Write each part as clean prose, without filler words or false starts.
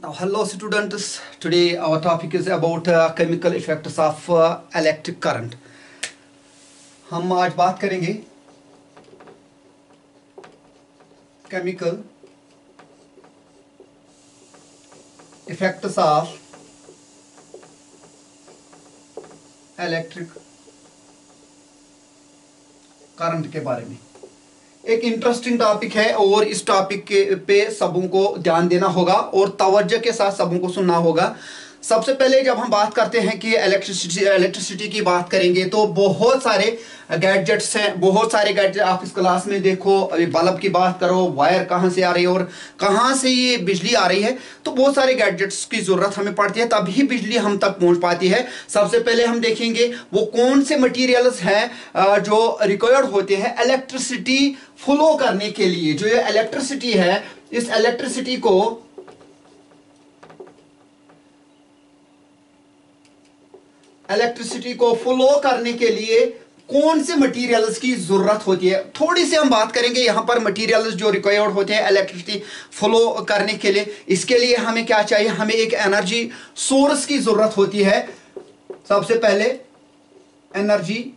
Now, hello students. Today our topic is about chemical effects of electric current. हम आज बात करेंगे chemical effects of electric current के बारे में। एक इंटरेस्टिंग टॉपिक है और इस टॉपिक के पे सबों को ध्यान देना होगा और तवज्जो के साथ सबों को सुनना होगा। सबसे पहले जब हम बात करते हैं कि इलेक्ट्रिसिटी की बात करेंगे तो बहुत सारे गैजेट्स हैं, बहुत सारे गैजेट आप इस क्लास में देखो। अभी बल्ब की बात करो, वायर कहाँ से आ रही है और कहाँ से ये बिजली आ रही है, तो बहुत सारे गैजेट्स की ज़रूरत हमें पड़ती है, तभी बिजली हम तक पहुँच पाती है। सबसे पहले हम देखेंगे वो कौन से मटीरियल्स हैं जो रिक्वायर्ड होते हैं इलेक्ट्रिसिटी फ्लो करने के लिए। जो ये इलेक्ट्रिसिटी है, इस इलेक्ट्रिसिटी को फ्लो करने के लिए कौन से मटेरियल्स की जरूरत होती है, थोड़ी सी हम बात करेंगे यहां पर। मटेरियल्स जो रिक्वायर्ड होते हैं इलेक्ट्रिसिटी फ्लो करने के लिए, इसके लिए हमें क्या चाहिए? हमें एक एनर्जी सोर्स की जरूरत होती है। सबसे पहले एनर्जी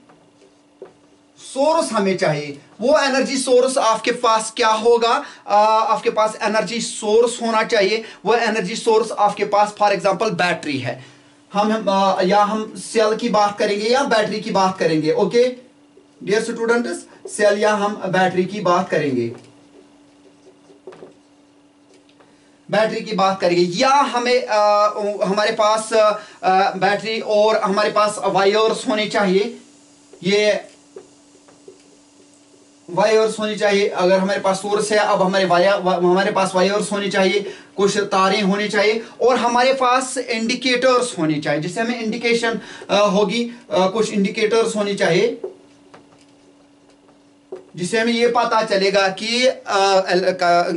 सोर्स हमें चाहिए। वो एनर्जी सोर्स आपके पास क्या होगा? आपके पास एनर्जी सोर्स होना चाहिए। वो एनर्जी सोर्स आपके पास फॉर एग्जांपल बैटरी है। हम सेल की बात करेंगे या बैटरी की बात करेंगे। ओके डियर स्टूडेंट्स, सेल या हम बैटरी की बात करेंगे, या हमारे पास बैटरी और हमारे पास वायर्स होने चाहिए। ये वायर्स होनी चाहिए। अगर हमारे पास सोर्स है, अब हमारे पास वायर्स होनी चाहिए, कुछ तारें होनी चाहिए और हमारे पास इंडिकेटर्स होनी चाहिए, जिससे हमें इंडिकेशन होगी। कुछ इंडिकेटर्स होनी चाहिए जिससे हमें ये पता चलेगा कि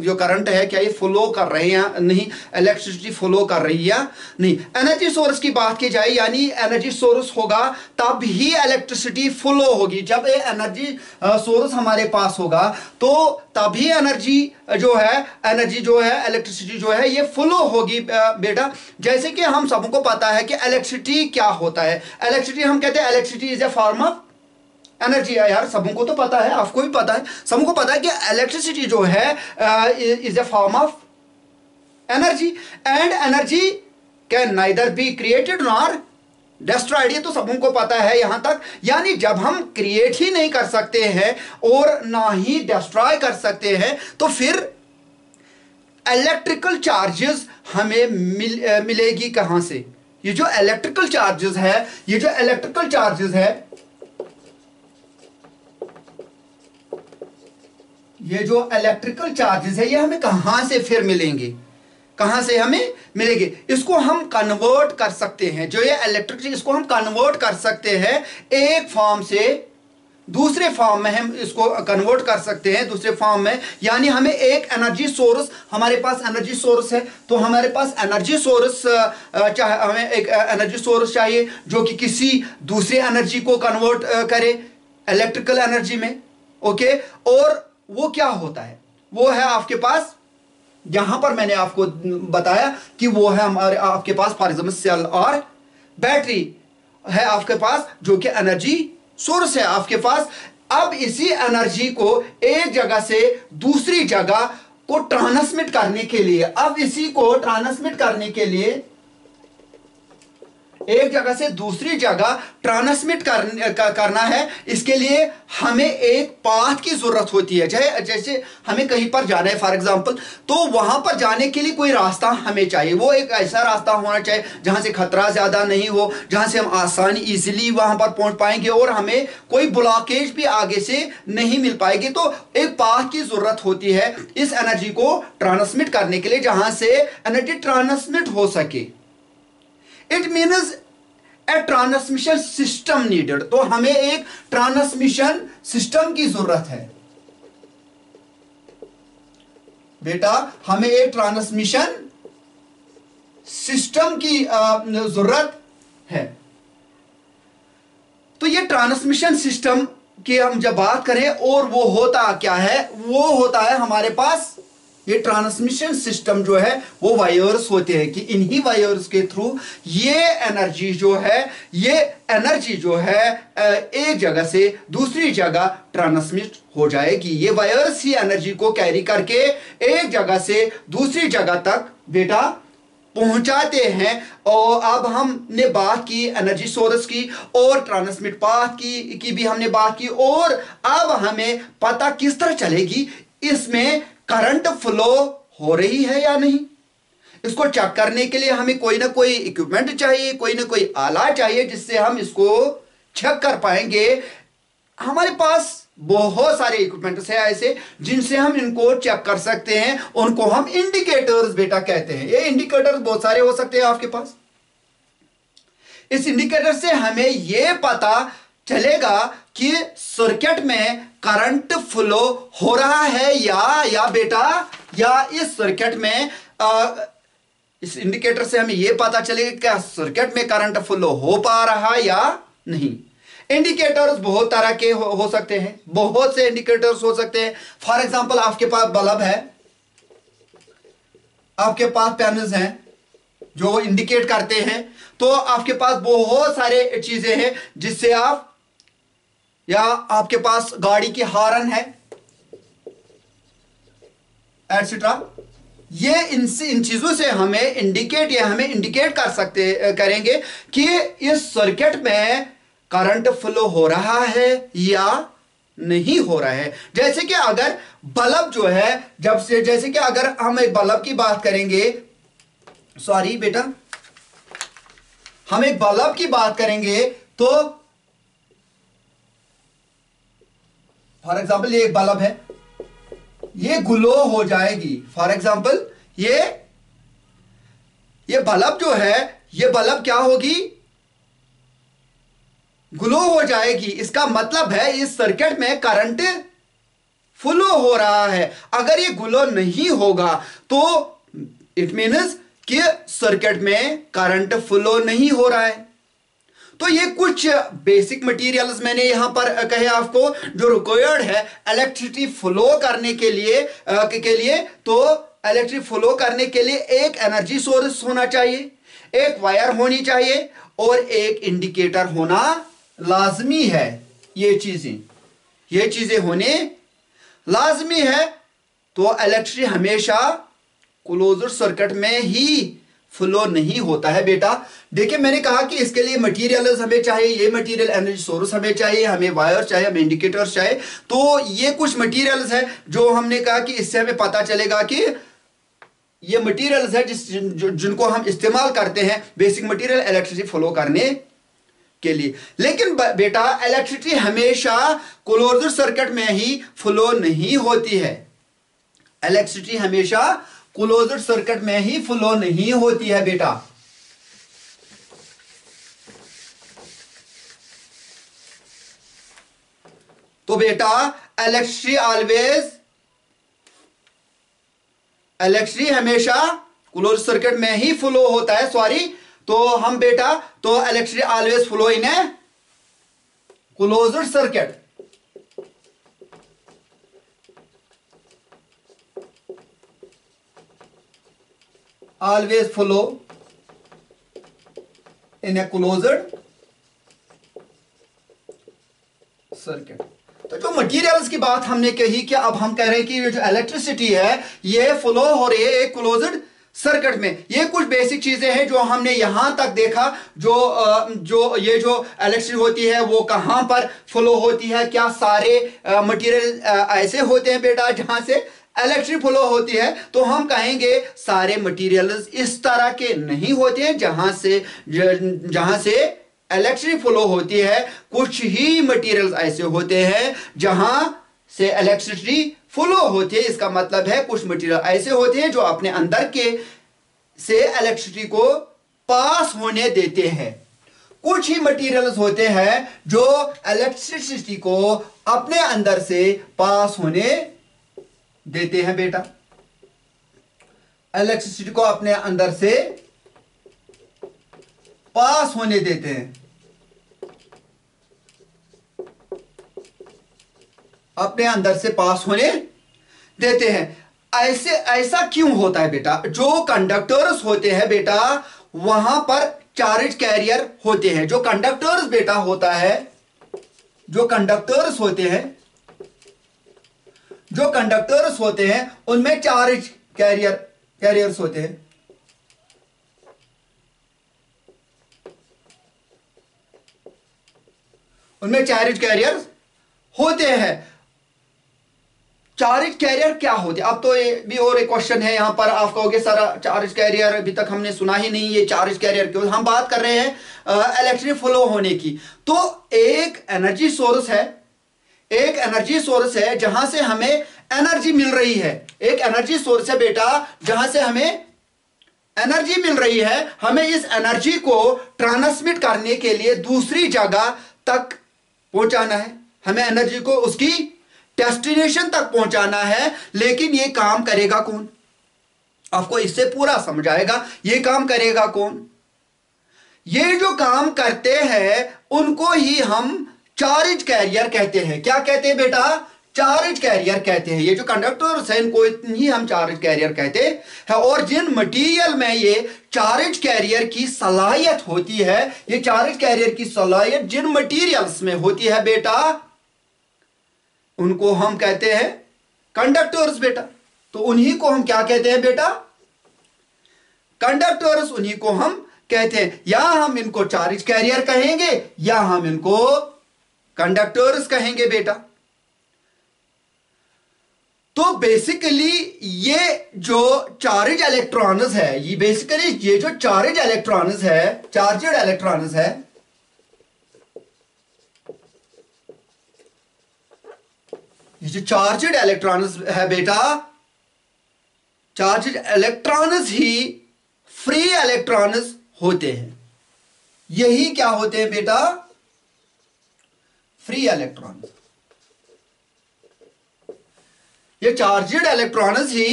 जो करंट है क्या ये फ्लो कर रहे हैं या नहीं, इलेक्ट्रिसिटी फ्लो कर रही है या नहीं। एनर्जी सोर्स की बात की जाए, यानी एनर्जी सोर्स होगा तब ही इलेक्ट्रिसिटी फ्लो होगी। जब ये एनर्जी सोर्स हमारे पास होगा तो तभी एनर्जी जो है इलेक्ट्रिसिटी जो है ये फ्लो होगी बेटा। जैसे कि हम सबको पता है कि इलेक्ट्रिसिटी क्या होता है। इलेक्ट्रिसिटी हम कहते हैं electricity is a form of energy है। यार सबों को तो पता है, आपको भी पता है, सबों को पता है कि इलेक्ट्रिसिटी जो है is a form of energy and energy can neither be created nor destroyed. ये तो सबों को पता है यहां तक। यानी जब हम क्रिएट ही नहीं कर सकते हैं और ना ही डिस्ट्रॉय कर सकते हैं तो फिर इलेक्ट्रिकल चार्जेस हमें मिलेगी कहां से? ये जो इलेक्ट्रिकल चार्जेस है ये हमें कहां से फिर मिलेंगे? कहां से हमें मिलेंगे? इसको हम कन्वर्ट कर सकते हैं। जो ये इलेक्ट्रिसिटी, इसको हम कन्वर्ट कर सकते हैं एक फॉर्म से दूसरे फॉर्म में। हम इसको कन्वर्ट कर सकते हैं दूसरे फॉर्म में, यानी हमें एक एनर्जी सोर्स, हमारे पास एनर्जी सोर्स है तो हमारे पास एनर्जी सोर्स हमें एक एनर्जी सोर्स चाहिए जो कि किसी दूसरे एनर्जी को कन्वर्ट करे इलेक्ट्रिकल एनर्जी में। ओके, और वो क्या होता है? वो है आपके पास, यहां पर मैंने आपको बताया कि वो है हमारे आपके पास फॉर एग्जाम्पल सेल और बैटरी है आपके पास, जो कि एनर्जी सोर्स है आपके पास। अब इसी एनर्जी को एक जगह से दूसरी जगह को ट्रांसमिट करने के लिए, एक जगह से दूसरी जगह ट्रांसमिट करना है, इसके लिए हमें एक पाथ की जरूरत होती है। जैसे हमें कहीं पर जाना है फॉर एग्जांपल, तो वहां पर जाने के लिए कोई रास्ता हमें चाहिए। वो एक ऐसा रास्ता होना चाहिए जहां से खतरा ज्यादा नहीं हो, जहां से हम आसानी इजीली वहां पर पहुंच पाएंगे और हमें कोई ब्लॉकेज भी आगे से नहीं मिल पाएगी। तो एक पाथ की जरूरत होती है इस एनर्जी को ट्रांसमिट करने के लिए, जहां से एनर्जी ट्रांसमिट हो सके। It means A transmission system needed. तो हमें एक ट्रांसमिशन सिस्टम की जरूरत है बेटा, हमें एक ट्रांसमिशन सिस्टम की जरूरत है। तो ये ट्रांसमिशन सिस्टम की हम जब बात करें, और वो होता क्या है? वो होता है हमारे पास ये ट्रांसमिशन सिस्टम जो है वो वायर्स होते हैं कि इन्हीं वायर्स के थ्रू ये एनर्जी जो है, ये एनर्जी जो है एक जगह से दूसरी जगह ट्रांसमिट हो जाएगी। ये वायर्स ही एनर्जी को कैरी करके एक जगह से दूसरी जगह तक बेटा पहुंचाते हैं। और अब हमने बात की एनर्जी सोर्स की और ट्रांसमिट पाथ की भी हमने बात की। और अब हमें पता किस तरह चलेगी इसमें करंट फ्लो हो रही है या नहीं। इसको चेक करने के लिए हमें कोई ना कोई इक्विपमेंट चाहिए, कोई ना कोई आला चाहिए जिससे हम इसको चेक कर पाएंगे। हमारे पास बहुत सारे इक्विपमेंट्स हैं ऐसे जिनसे हम इनको चेक कर सकते हैं। उनको हम इंडिकेटर्स बेटा कहते हैं। ये इंडिकेटर्स बहुत सारे हो सकते हैं आपके पास। इस इंडिकेटर से हमें यह पता चलेगा कि सर्किट में करंट फ्लो हो रहा है या बेटा या इस सर्किट में इस इंडिकेटर से हमें यह पता चलेगा क्या सर्किट में करंट फ्लो हो पा रहा या नहीं। इंडिकेटर्स बहुत तरह के हो सकते हैं, बहुत से इंडिकेटर्स हो सकते हैं। फॉर एग्जांपल आपके पास बल्ब है, आपके पास पैनल्स हैं जो इंडिकेट करते हैं। तो आपके पास बहुत सारे चीजें हैं जिससे आप, या आपके पास गाड़ी की हॉर्न है एटसेट्रा। ये इन चीजों से हमें इंडिकेट कर सकते करेंगे कि इस सर्किट में करंट फ्लो हो रहा है या नहीं हो रहा है। जैसे कि अगर बल्ब जो है, जैसे कि अगर हम एक बल्ब की बात करेंगे, सॉरी बेटा, हम एक बल्ब की बात करेंगे तो फॉर एग्जांपल ये एक बल्ब है, ये ग्लो हो जाएगी। फॉर एग्जांपल ये बल्ब जो है, ये बल्ब क्या होगी, ग्लो हो जाएगी। इसका मतलब है इस सर्किट में करंट फ्लो हो रहा है। अगर ये ग्लो नहीं होगा तो इट मीन्स कि सर्किट में करंट फ्लो नहीं हो रहा है। तो ये कुछ बेसिक मटेरियल्स मैंने यहां पर कहे आपको जो रिक्वायर्ड है इलेक्ट्रिसिटी फ्लो करने के लिए तो इलेक्ट्रिक फ्लो करने के लिए एक एनर्जी सोर्स होना चाहिए, एक वायर होनी चाहिए और एक इंडिकेटर होना लाजमी है। ये चीजें होने लाजमी है। तो इलेक्ट्रिसिटी हमेशा क्लोज्ड सर्किट में ही फ्लो नहीं होता है बेटा। देखिए मैंने कहा कि इसके लिए मटेरियल्स हमें चाहिए, ये मटेरियल एनर्जी सोर्स हमें चाहिए, हमें वायर चाहिए, हमें इंडिकेटर्स चाहिए। तो ये कुछ मटेरियल्स है जो हमने कहा कि इससे हमें पता चलेगा कि ये मटेरियल्स है जिनको हम इस्तेमाल करते हैं बेसिक मटेरियल इलेक्ट्रिसिटी फ्लो करने के लिए। लेकिन बेटा इलेक्ट्रिसिटी हमेशा क्लोज्ड सर्किट में ही फ्लो नहीं होती है। इलेक्ट्रिसिटी हमेशा क्लोज्ड सर्किट में ही फ्लो नहीं होती है बेटा। तो बेटा इलेक्ट्रिसिटी हमेशा क्लोज्ड सर्किट में ही फ्लो होता है। सॉरी, तो हम बेटा तो electricity always flow in a closed circuit. Always flow in a closed circuit. तो जो मटेरियल्स की बात हमने कही कि अब हम कह रहे हैं कि ये जो इलेक्ट्रिसिटी है ये फ्लो हो रही है एक क्लोज्ड सर्किट में। ये कुछ बेसिक चीजें हैं जो हमने यहां तक देखा। जो इलेक्ट्रिसिटी होती है वो कहां पर फ्लो होती है। क्या सारे मटेरियल ऐसे होते हैं बेटा जहां से इलेक्ट्रिक फ्लो होती है? तो हम कहेंगे सारे मटेरियल्स इस तरह के नहीं होते हैं जहां से इलेक्ट्रिक फ्लो होती है। कुछ ही मटेरियल्स ऐसे होते हैं जहां से इलेक्ट्रिसिटी फ्लो होती है। इसका मतलब है कुछ मटेरियल ऐसे होते हैं जो अपने अंदर के से इलेक्ट्रिसिटी को पास होने देते हैं। कुछ ही मटेरियल्स होते हैं जो इलेक्ट्रिसिटी को अपने अंदर से पास होने देते हैं बेटा। इलेक्ट्रिसिटी को अपने अंदर से पास होने देते हैं, अपने अंदर से पास होने देते हैं। ऐसे ऐसा क्यों होता है बेटा? जो कंडक्टर्स होते हैं बेटा वहां पर चार्ज कैरियर होते हैं। जो कंडक्टर्स बेटा होता है, जो कंडक्टर्स होते हैं, जो कंडक्टर्स होते हैं उनमें चार्ज कैरियर्स होते हैं। उनमें चार्ज कैरियर्स होते हैं। चार्ज कैरियर क्या होते हैं? अब तो ये भी और एक क्वेश्चन है यहां पर, आप कहोगे सर चार्ज कैरियर अभी तक हमने सुना ही नहीं, ये चार्ज कैरियर क्यों? हम बात कर रहे हैं इलेक्ट्रिक फ्लो होने की। तो एक एनर्जी सोर्स है, एक एनर्जी सोर्स है जहां से हमें एनर्जी मिल रही है। एक एनर्जी सोर्स है बेटा जहां से हमें एनर्जी मिल रही है। हमें इस एनर्जी को ट्रांसमिट करने के लिए दूसरी जगह तक पहुंचाना है, हमें एनर्जी को उसकी डेस्टिनेशन तक पहुंचाना है। लेकिन ये काम करेगा कौन? आपको इससे पूरा समझ आएगा ये काम करेगा कौन। ये जो काम करते हैं उनको ही हम चार्ज कैरियर कहते हैं। क्या कहते हैं बेटा? चार्ज कैरियर कहते हैं। ये जो कंडक्टर्स हैं इनको ही हम चार्ज कैरियर कहते हैं। और जिन मटेरियल में ये चार्ज कैरियर की सलाहियत होती है, ये चार्ज कैरियर की सलाहियत जिन मटेरियल्स में होती है बेटा उनको हम कहते हैं कंडक्टर्स बेटा। तो उन्हीं को हम क्या कहते हैं बेटा? कंडक्टर्स। उन्हीं को हम कहते हैं। या हम इनको चार्ज कैरियर कहेंगे या हम इनको कंडक्टर्स कहेंगे बेटा। तो बेसिकली ये जो चार्ज इलेक्ट्रॉन्स है, ये बेसिकली ये जो चार्ज इलेक्ट्रॉन्स है, चार्जड इलेक्ट्रॉन्स है, ये जो चार्जड इलेक्ट्रॉन्स है बेटा, चार्जड इलेक्ट्रॉन्स ही फ्री इलेक्ट्रॉन्स होते हैं। यही क्या होते हैं बेटा? Free electrons. ये चार्जड इलेक्ट्रॉन्स ही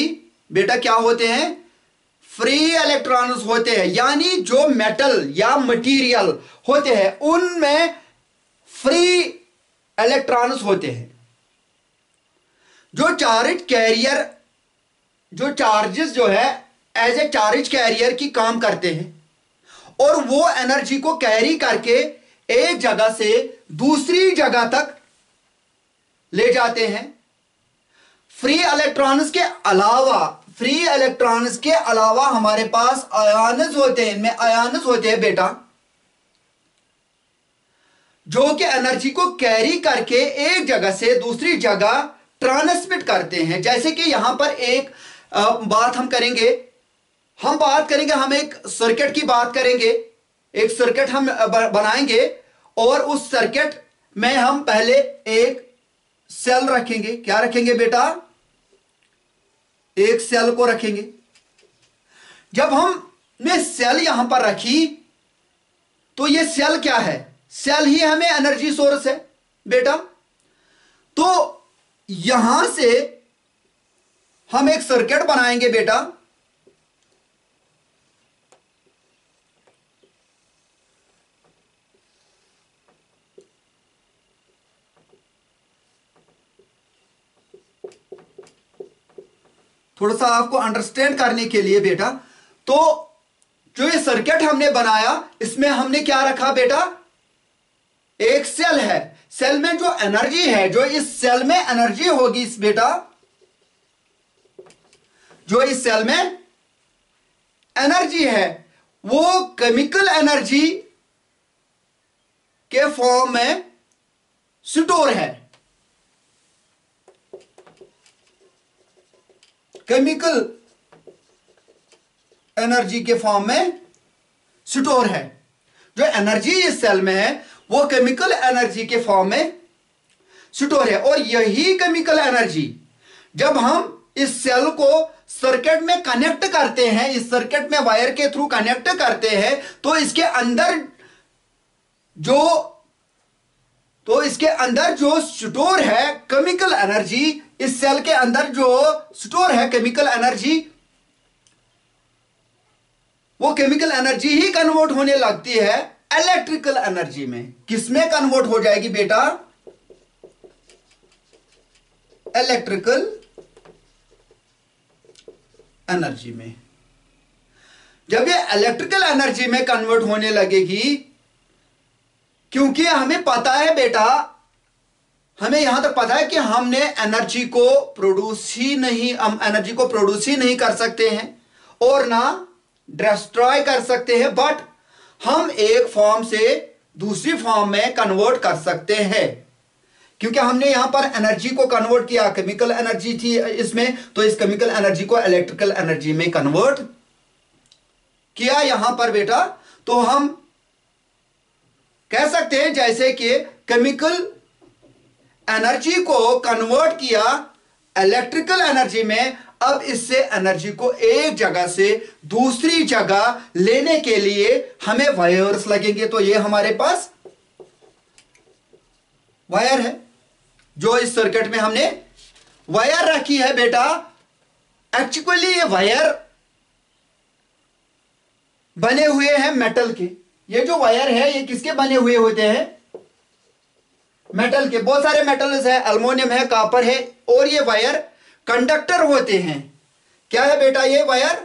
बेटा क्या होते हैं? फ्री इलेक्ट्रॉन्स होते हैं। यानी जो मेटल या मटेरियल होते हैं उनमें फ्री इलेक्ट्रॉन्स होते हैं। जो चार्ज कैरियर, जो चार्जेस जो है एज ए चार्ज कैरियर की काम करते हैं और वो एनर्जी को कैरी करके एक जगह से दूसरी जगह तक ले जाते हैं। फ्री इलेक्ट्रॉन्स के अलावा, फ्री इलेक्ट्रॉन्स के अलावा हमारे पास आयन्स होते हैं। इनमें आयन्स होते हैं बेटा जो कि एनर्जी को कैरी करके एक जगह से दूसरी जगह ट्रांसमिट करते हैं। जैसे कि यहां पर एक बात हम करेंगे, हम बात करेंगे, हम एक सर्किट की बात करेंगे। एक सर्किट हम बनाएंगे और उस सर्किट में हम पहले एक सेल रखेंगे। क्या रखेंगे बेटा? एक सेल को रखेंगे। जब हमने सेल यहां पर रखी तो ये सेल क्या है? सेल ही हमें एनर्जी सोर्स है बेटा। तो यहां से हम एक सर्किट बनाएंगे बेटा। थोड़ा सा आपको अंडरस्टैंड करने के लिए बेटा, तो जो ये सर्किट हमने बनाया इसमें हमने क्या रखा बेटा? एक सेल है। सेल में जो एनर्जी है, जो इस सेल में एनर्जी होगी इस बेटा, जो इस सेल में एनर्जी है वो केमिकल एनर्जी के फॉर्म में स्टोर है। केमिकल एनर्जी के फॉर्म में स्टोर है। जो एनर्जी इस सेल में है वो केमिकल एनर्जी के फॉर्म में स्टोर है। और यही केमिकल एनर्जी जब हम इस सेल को सर्किट में कनेक्ट करते हैं, इस सर्किट में वायर के थ्रू कनेक्ट करते हैं, तो इसके अंदर जो स्टोर है केमिकल एनर्जी, इस सेल के अंदर जो स्टोर है केमिकल एनर्जी, वो केमिकल एनर्जी ही कन्वर्ट होने लगती है इलेक्ट्रिकल एनर्जी में। किसमें कन्वर्ट हो जाएगी बेटा? इलेक्ट्रिकल एनर्जी में। जब ये इलेक्ट्रिकल एनर्जी में कन्वर्ट होने लगेगी, क्योंकि हमें पता है बेटा, हमें यहां तक पता है कि हमने एनर्जी को प्रोड्यूस ही नहीं, हम एनर्जी को प्रोड्यूस ही नहीं कर सकते हैं और ना डिस्ट्रॉय कर सकते हैं, बट हम एक फॉर्म से दूसरी फॉर्म में कन्वर्ट कर सकते हैं। क्योंकि हमने यहां पर एनर्जी को कन्वर्ट किया, केमिकल एनर्जी थी इसमें, तो इस केमिकल एनर्जी को इलेक्ट्रिकल एनर्जी में कन्वर्ट किया यहां पर बेटा। तो हम कह सकते हैं जैसे कि केमिकल एनर्जी को कन्वर्ट किया इलेक्ट्रिकल एनर्जी में, अब इससे एनर्जी को एक जगह से दूसरी जगह लेने के लिए हमें वायर्स लगेंगे। तो ये हमारे पास वायर है, जो इस सर्किट में हमने वायर रखी है बेटा। एक्चुअली ये वायर बने हुए हैं मेटल के। ये जो वायर है ये किसके बने हुए होते हैं? मेटल के। बहुत सारे मेटल्स है, एल्युमिनियम है, कॉपर है, और ये वायर कंडक्टर होते हैं। क्या है बेटा? ये वायर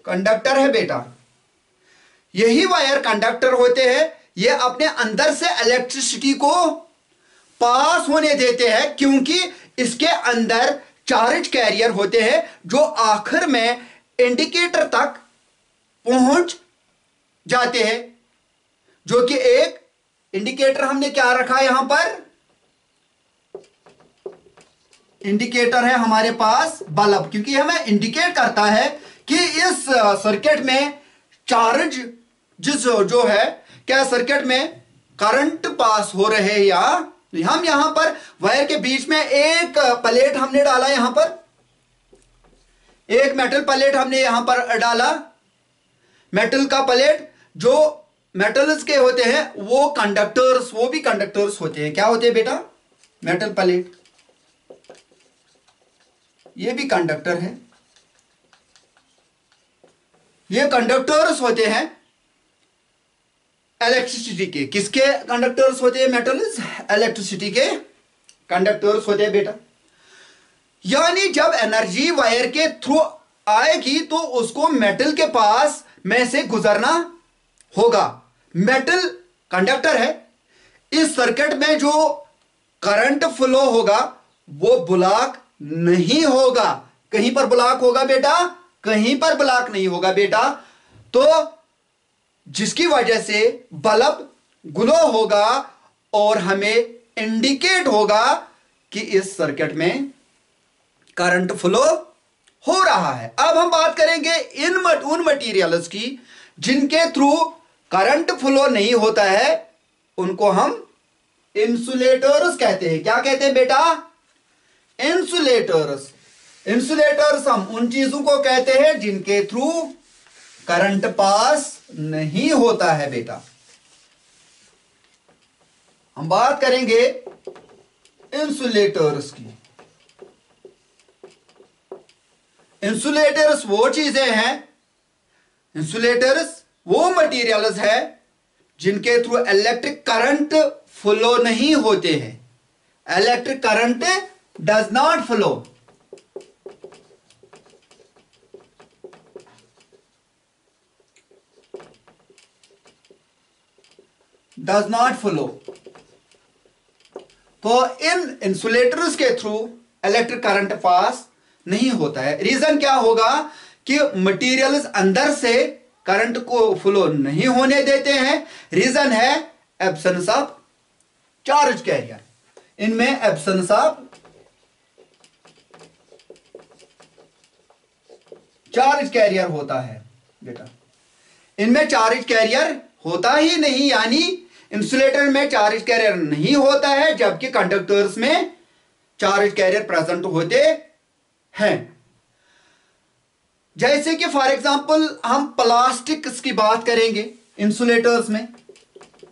कंडक्टर है बेटा। यही वायर कंडक्टर होते हैं, ये अपने अंदर से इलेक्ट्रिसिटी को पास होने देते हैं, क्योंकि इसके अंदर चार्ज कैरियर होते हैं जो आखिर में इंडिकेटर तक पहुंच जाते हैं, जो कि एक इंडिकेटर हमने क्या रखा है यहां पर? इंडिकेटर है हमारे पास बल्ब, क्योंकि हमें इंडिकेट करता है कि इस सर्किट में चार्ज जिस जो है, क्या सर्किट में करंट पास हो रहे हैं या हम यहां पर वायर के बीच में एक प्लेट हमने डाला, यहां पर एक मेटल प्लेट हमने यहां पर डाला। मेटल का प्लेट, जो मेटल्स के होते हैं वो कंडक्टर्स, वो भी कंडक्टर्स होते हैं। क्या होते हैं बेटा? मेटल प्लेट, ये भी कंडक्टर है। ये कंडक्टर्स होते हैं इलेक्ट्रिसिटी के। किसके कंडक्टर्स होते हैं? मेटल्स, इलेक्ट्रिसिटी के कंडक्टर्स होते हैं बेटा। यानी जब एनर्जी वायर के थ्रू आएगी तो उसको मेटल के पास में से गुजरना होगा। मेटल कंडक्टर है। इस सर्किट में जो करंट फ्लो होगा वो ब्लॉक नहीं होगा। कहीं पर ब्लॉक होगा बेटा? कहीं पर ब्लॉक नहीं होगा बेटा। तो जिसकी वजह से बल्ब ग्लो होगा और हमें इंडिकेट होगा कि इस सर्किट में करंट फ्लो हो रहा है। अब हम बात करेंगे उन मटेरियल्स की जिनके थ्रू करंट फ्लो नहीं होता है, उनको हम इंसुलेटर्स कहते हैं। क्या कहते हैं बेटा? इंसुलेटर्स। इंसुलेटर्स हम उन चीजों को कहते हैं जिनके थ्रू करंट पास नहीं होता है बेटा। हम बात करेंगे इंसुलेटर्स की। इंसुलेटर्स वो चीजें हैं, इंसुलेटर्स वो मटेरियल्स है जिनके थ्रू इलेक्ट्रिक करंट फ्लो नहीं होते हैं। Electric current does not flow. Does not flow. तो इन इंसुलेटर्स के थ्रू इलेक्ट्रिक करंट पास नहीं होता है। रीजन क्या होगा कि मटेरियल्स अंदर से करंट को फ्लो नहीं होने देते हैं। रीजन है एब्सेंस ऑफ चार्ज कैरियर। इनमें एब्सेंस ऑफ चार्ज कैरियर होता है बेटा। इनमें चार्ज कैरियर होता ही नहीं, यानी इंसुलेटर में चार्ज कैरियर नहीं होता है, जबकि कंडक्टर्स में चार्ज कैरियर प्रेजेंट होते हैं। जैसे कि फॉर एग्जांपल हम प्लास्टिक्स की बात करेंगे इंसुलेटर्स में।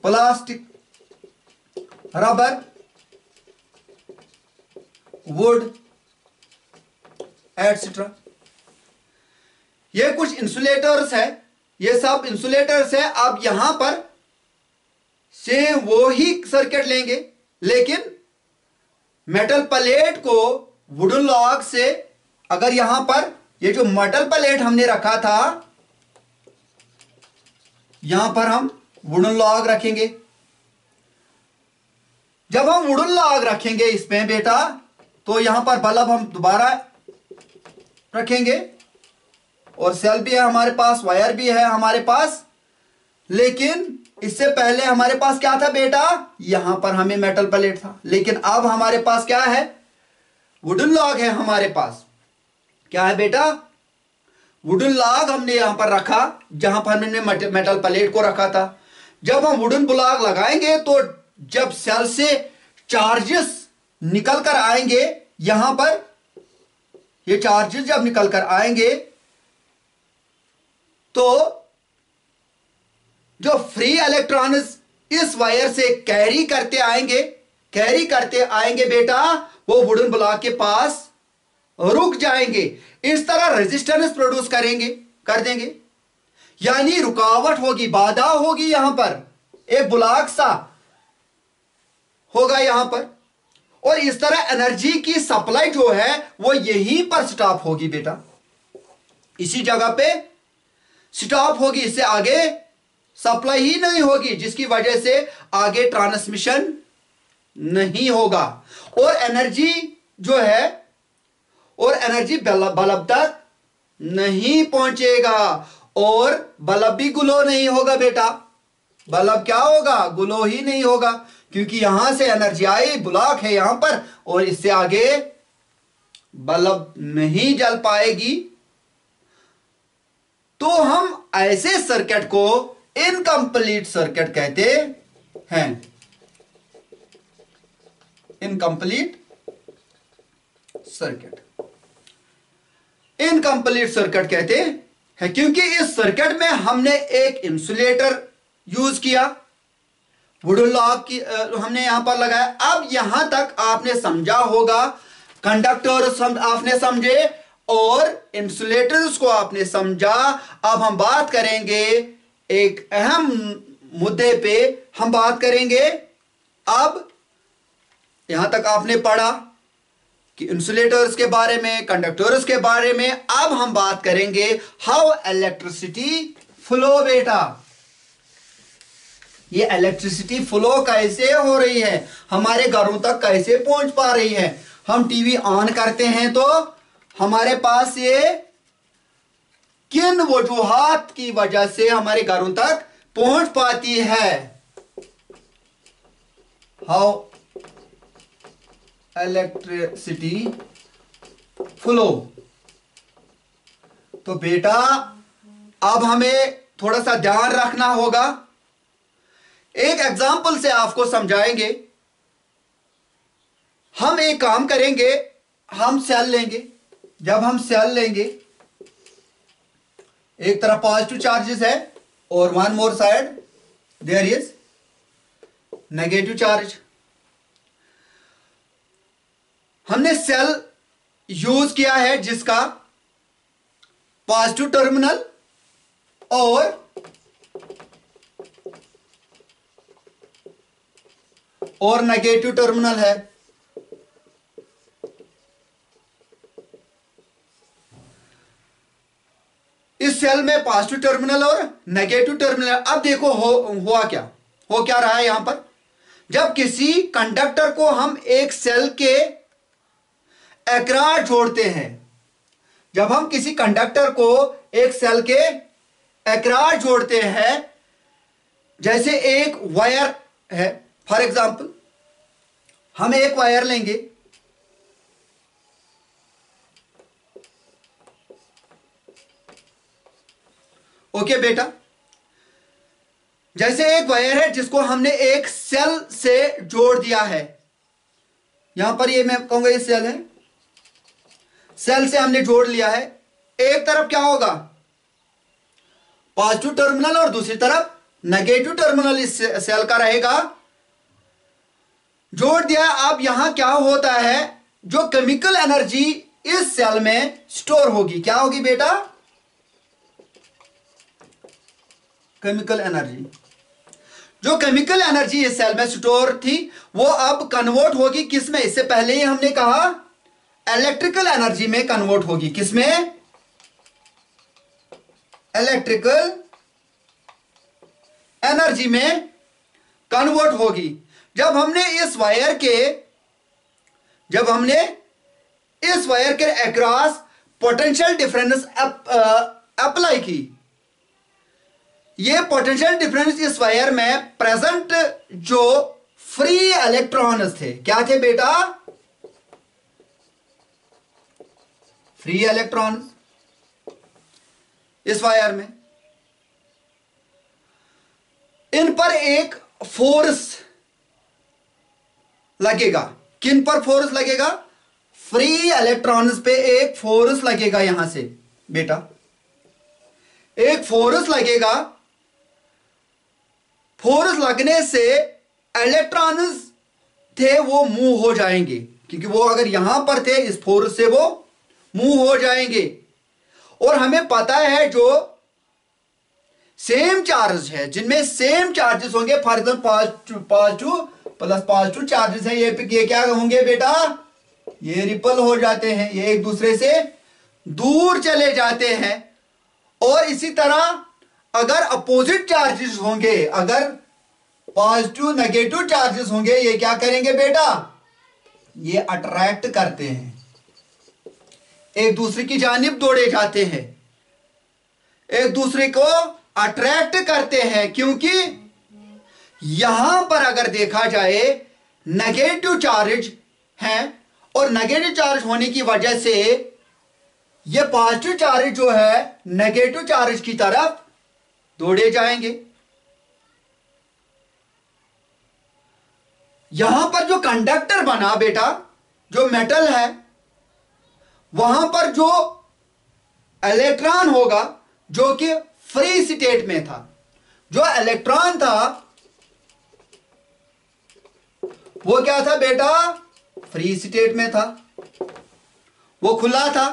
प्लास्टिक, रबर, वुड एटसेट्रा, ये कुछ इंसुलेटर्स है। ये सब इंसुलेटर्स है। अब यहां पर से वो ही सर्किट लेंगे, लेकिन मेटल प्लेट को वुडन लॉग से अगर यहां पर ये जो मेटल प्लेट हमने रखा था, यहां पर हम वुडन लॉग रखेंगे। जब हम वुडन लॉग रखेंगे इसमें बेटा, तो यहां पर बल्ब हम दोबारा रखेंगे, और सेल भी है हमारे पास, वायर भी है हमारे पास। लेकिन इससे पहले हमारे पास क्या था बेटा, यहां पर हमें मेटल प्लेट था, लेकिन अब हमारे पास क्या है, वुडन लॉग है हमारे पास। क्या है बेटा, वुडन लॉग हमने यहां पर रखा, जहां पर हमने मेटल प्लेट को रखा था। जब हम वुडन ब्लॉक लगाएंगे तो जब सेल से चार्जेस निकल कर आएंगे, यहां पर ये चार्जेस जब निकल कर आएंगे तो जो फ्री इलेक्ट्रॉन्स इस वायर से कैरी करते आएंगे बेटा, वो वुडन ब्लॉक के पास रुक जाएंगे। इस तरह रेजिस्टेंस प्रोड्यूस कर देंगे, यानी रुकावट होगी, बाधा होगी, यहां पर एक ब्लॉक सा होगा यहां पर, और इस तरह एनर्जी की सप्लाई जो है वो यहीं पर स्टॉप होगी बेटा, इसी जगह पे स्टॉप होगी। इससे आगे सप्लाई ही नहीं होगी, जिसकी वजह से आगे ट्रांसमिशन नहीं होगा, और एनर्जी जो है, और एनर्जी बल्ब तक नहीं पहुंचेगा, और बल्ब भी ग्लो नहीं होगा बेटा। बल्ब क्या होगा, ग्लो ही नहीं होगा, क्योंकि यहां से एनर्जी आई, ब्लॉक है यहां पर, और इससे आगे बल्ब नहीं जल पाएगी। तो हम ऐसे सर्किट को इनकम्प्लीट सर्किट कहते हैं, इनकम्प्लीट सर्किट, इनकम्प्लीट सर्किट कहते हैं, क्योंकि इस सर्किट में हमने एक इंसुलेटर यूज किया, वुडन लॉग की हमने यहां पर लगाया। अब यहां तक आपने समझा होगा, कंडक्टर्स आपने समझे और इंसुलेटर्स को आपने समझा। अब हम बात करेंगे एक अहम मुद्दे पे, हम बात करेंगे। अब यहां तक आपने पढ़ा कि इंसुलेटर्स के बारे में, कंडक्टर्स के बारे में। अब हम बात करेंगे हाउ इलेक्ट्रिसिटी फ्लो बेटा, ये इलेक्ट्रिसिटी फ्लो कैसे हो रही है, हमारे घरों तक कैसे पहुंच पा रही है। हम टीवी ऑन करते हैं तो हमारे पास ये किन वजूहात की वजह से हमारे घरों तक पहुंच पाती है, हाउ इलेक्ट्रिसिटी फ्लो। तो बेटा अब हमें थोड़ा सा ध्यान रखना होगा, एक एग्जाम्पल से आपको समझाएंगे। हम एक काम करेंगे, हम सेल लेंगे। जब हम सेल लेंगे, एक तरफ पॉजिटिव चार्जेस है और one more side there is negative charge. हमने सेल यूज किया है जिसका पॉजिटिव टर्मिनल और नेगेटिव टर्मिनल है। इस सेल में पॉजिटिव टर्मिनल और नेगेटिव टर्मिनल। अब देखो हो क्या रहा है यहां पर। जब किसी कंडक्टर को हम एक सेल के अक्रॉस जोड़ते हैं, जब हम किसी कंडक्टर को एक सेल के अक्रॉस जोड़ते हैं, जैसे एक वायर है, फॉर एग्जांपल हम एक वायर लेंगे, ओके बेटा। जैसे एक वायर है जिसको हमने एक सेल से जोड़ दिया है, यहां पर ये मैं कहूंगा ये सेल है, सेल से हमने जोड़ लिया है। एक तरफ क्या होगा, पॉजिटिव टर्मिनल और दूसरी तरफ नेगेटिव टर्मिनल इस सेल का रहेगा। जोड़ दिया। अब यहां क्या होता है, जो केमिकल एनर्जी इस सेल में स्टोर होगी, क्या होगी बेटा, केमिकल एनर्जी। जो केमिकल एनर्जी इस सेल में स्टोर थी वो अब कन्वर्ट होगी किस में, इससे पहले ही हमने कहा इलेक्ट्रिकल एनर्जी में कन्वर्ट होगी। किसमें? इलेक्ट्रिकल एनर्जी में कन्वर्ट होगी। जब हमने इस वायर के अक्रॉस पोटेंशियल डिफरेंस अप्लाई की, ये पोटेंशियल डिफरेंस इस वायर में प्रेजेंट जो फ्री इलेक्ट्रॉन्स थे, क्या थे बेटा? फ्री इलेक्ट्रॉन इस वायर में, इन पर एक फोर्स लगेगा। किन पर फोर्स लगेगा? फ्री इलेक्ट्रॉन्स पे एक फोर्स लगेगा। यहां से बेटा एक फोर्स लगेगा। फोर्स लगने से इलेक्ट्रॉन्स थे वो मूव हो जाएंगे, क्योंकि वो अगर यहां पर थे इस फोर्स से वो मूव हो जाएंगे। और हमें पता है जो सेम चार्ज है, जिनमें सेम चार्जेस होंगे, for example positive plus positive charges है, ये क्या होंगे बेटा? ये रिपल हो जाते हैं, ये एक दूसरे से दूर चले जाते हैं। और इसी तरह अगर अपोजिट चार्जेस होंगे, अगर पॉजिटिव नेगेटिव चार्जेस होंगे, ये क्या करेंगे बेटा? ये अट्रैक्ट करते हैं, एक दूसरे की जानिब दौड़े जाते हैं, एक दूसरे को अट्रैक्ट करते हैं। क्योंकि यहां पर अगर देखा जाए नेगेटिव चार्ज है, और नेगेटिव चार्ज होने की वजह से ये पॉजिटिव चार्ज जो है नेगेटिव चार्ज की तरफ दौड़े जाएंगे। यहां पर जो कंडक्टर बना बेटा, जो मेटल है, वहां पर जो इलेक्ट्रॉन होगा जो कि फ्री स्टेट में था, जो इलेक्ट्रॉन था वो क्या था बेटा? फ्री स्टेट में था, वो खुला था।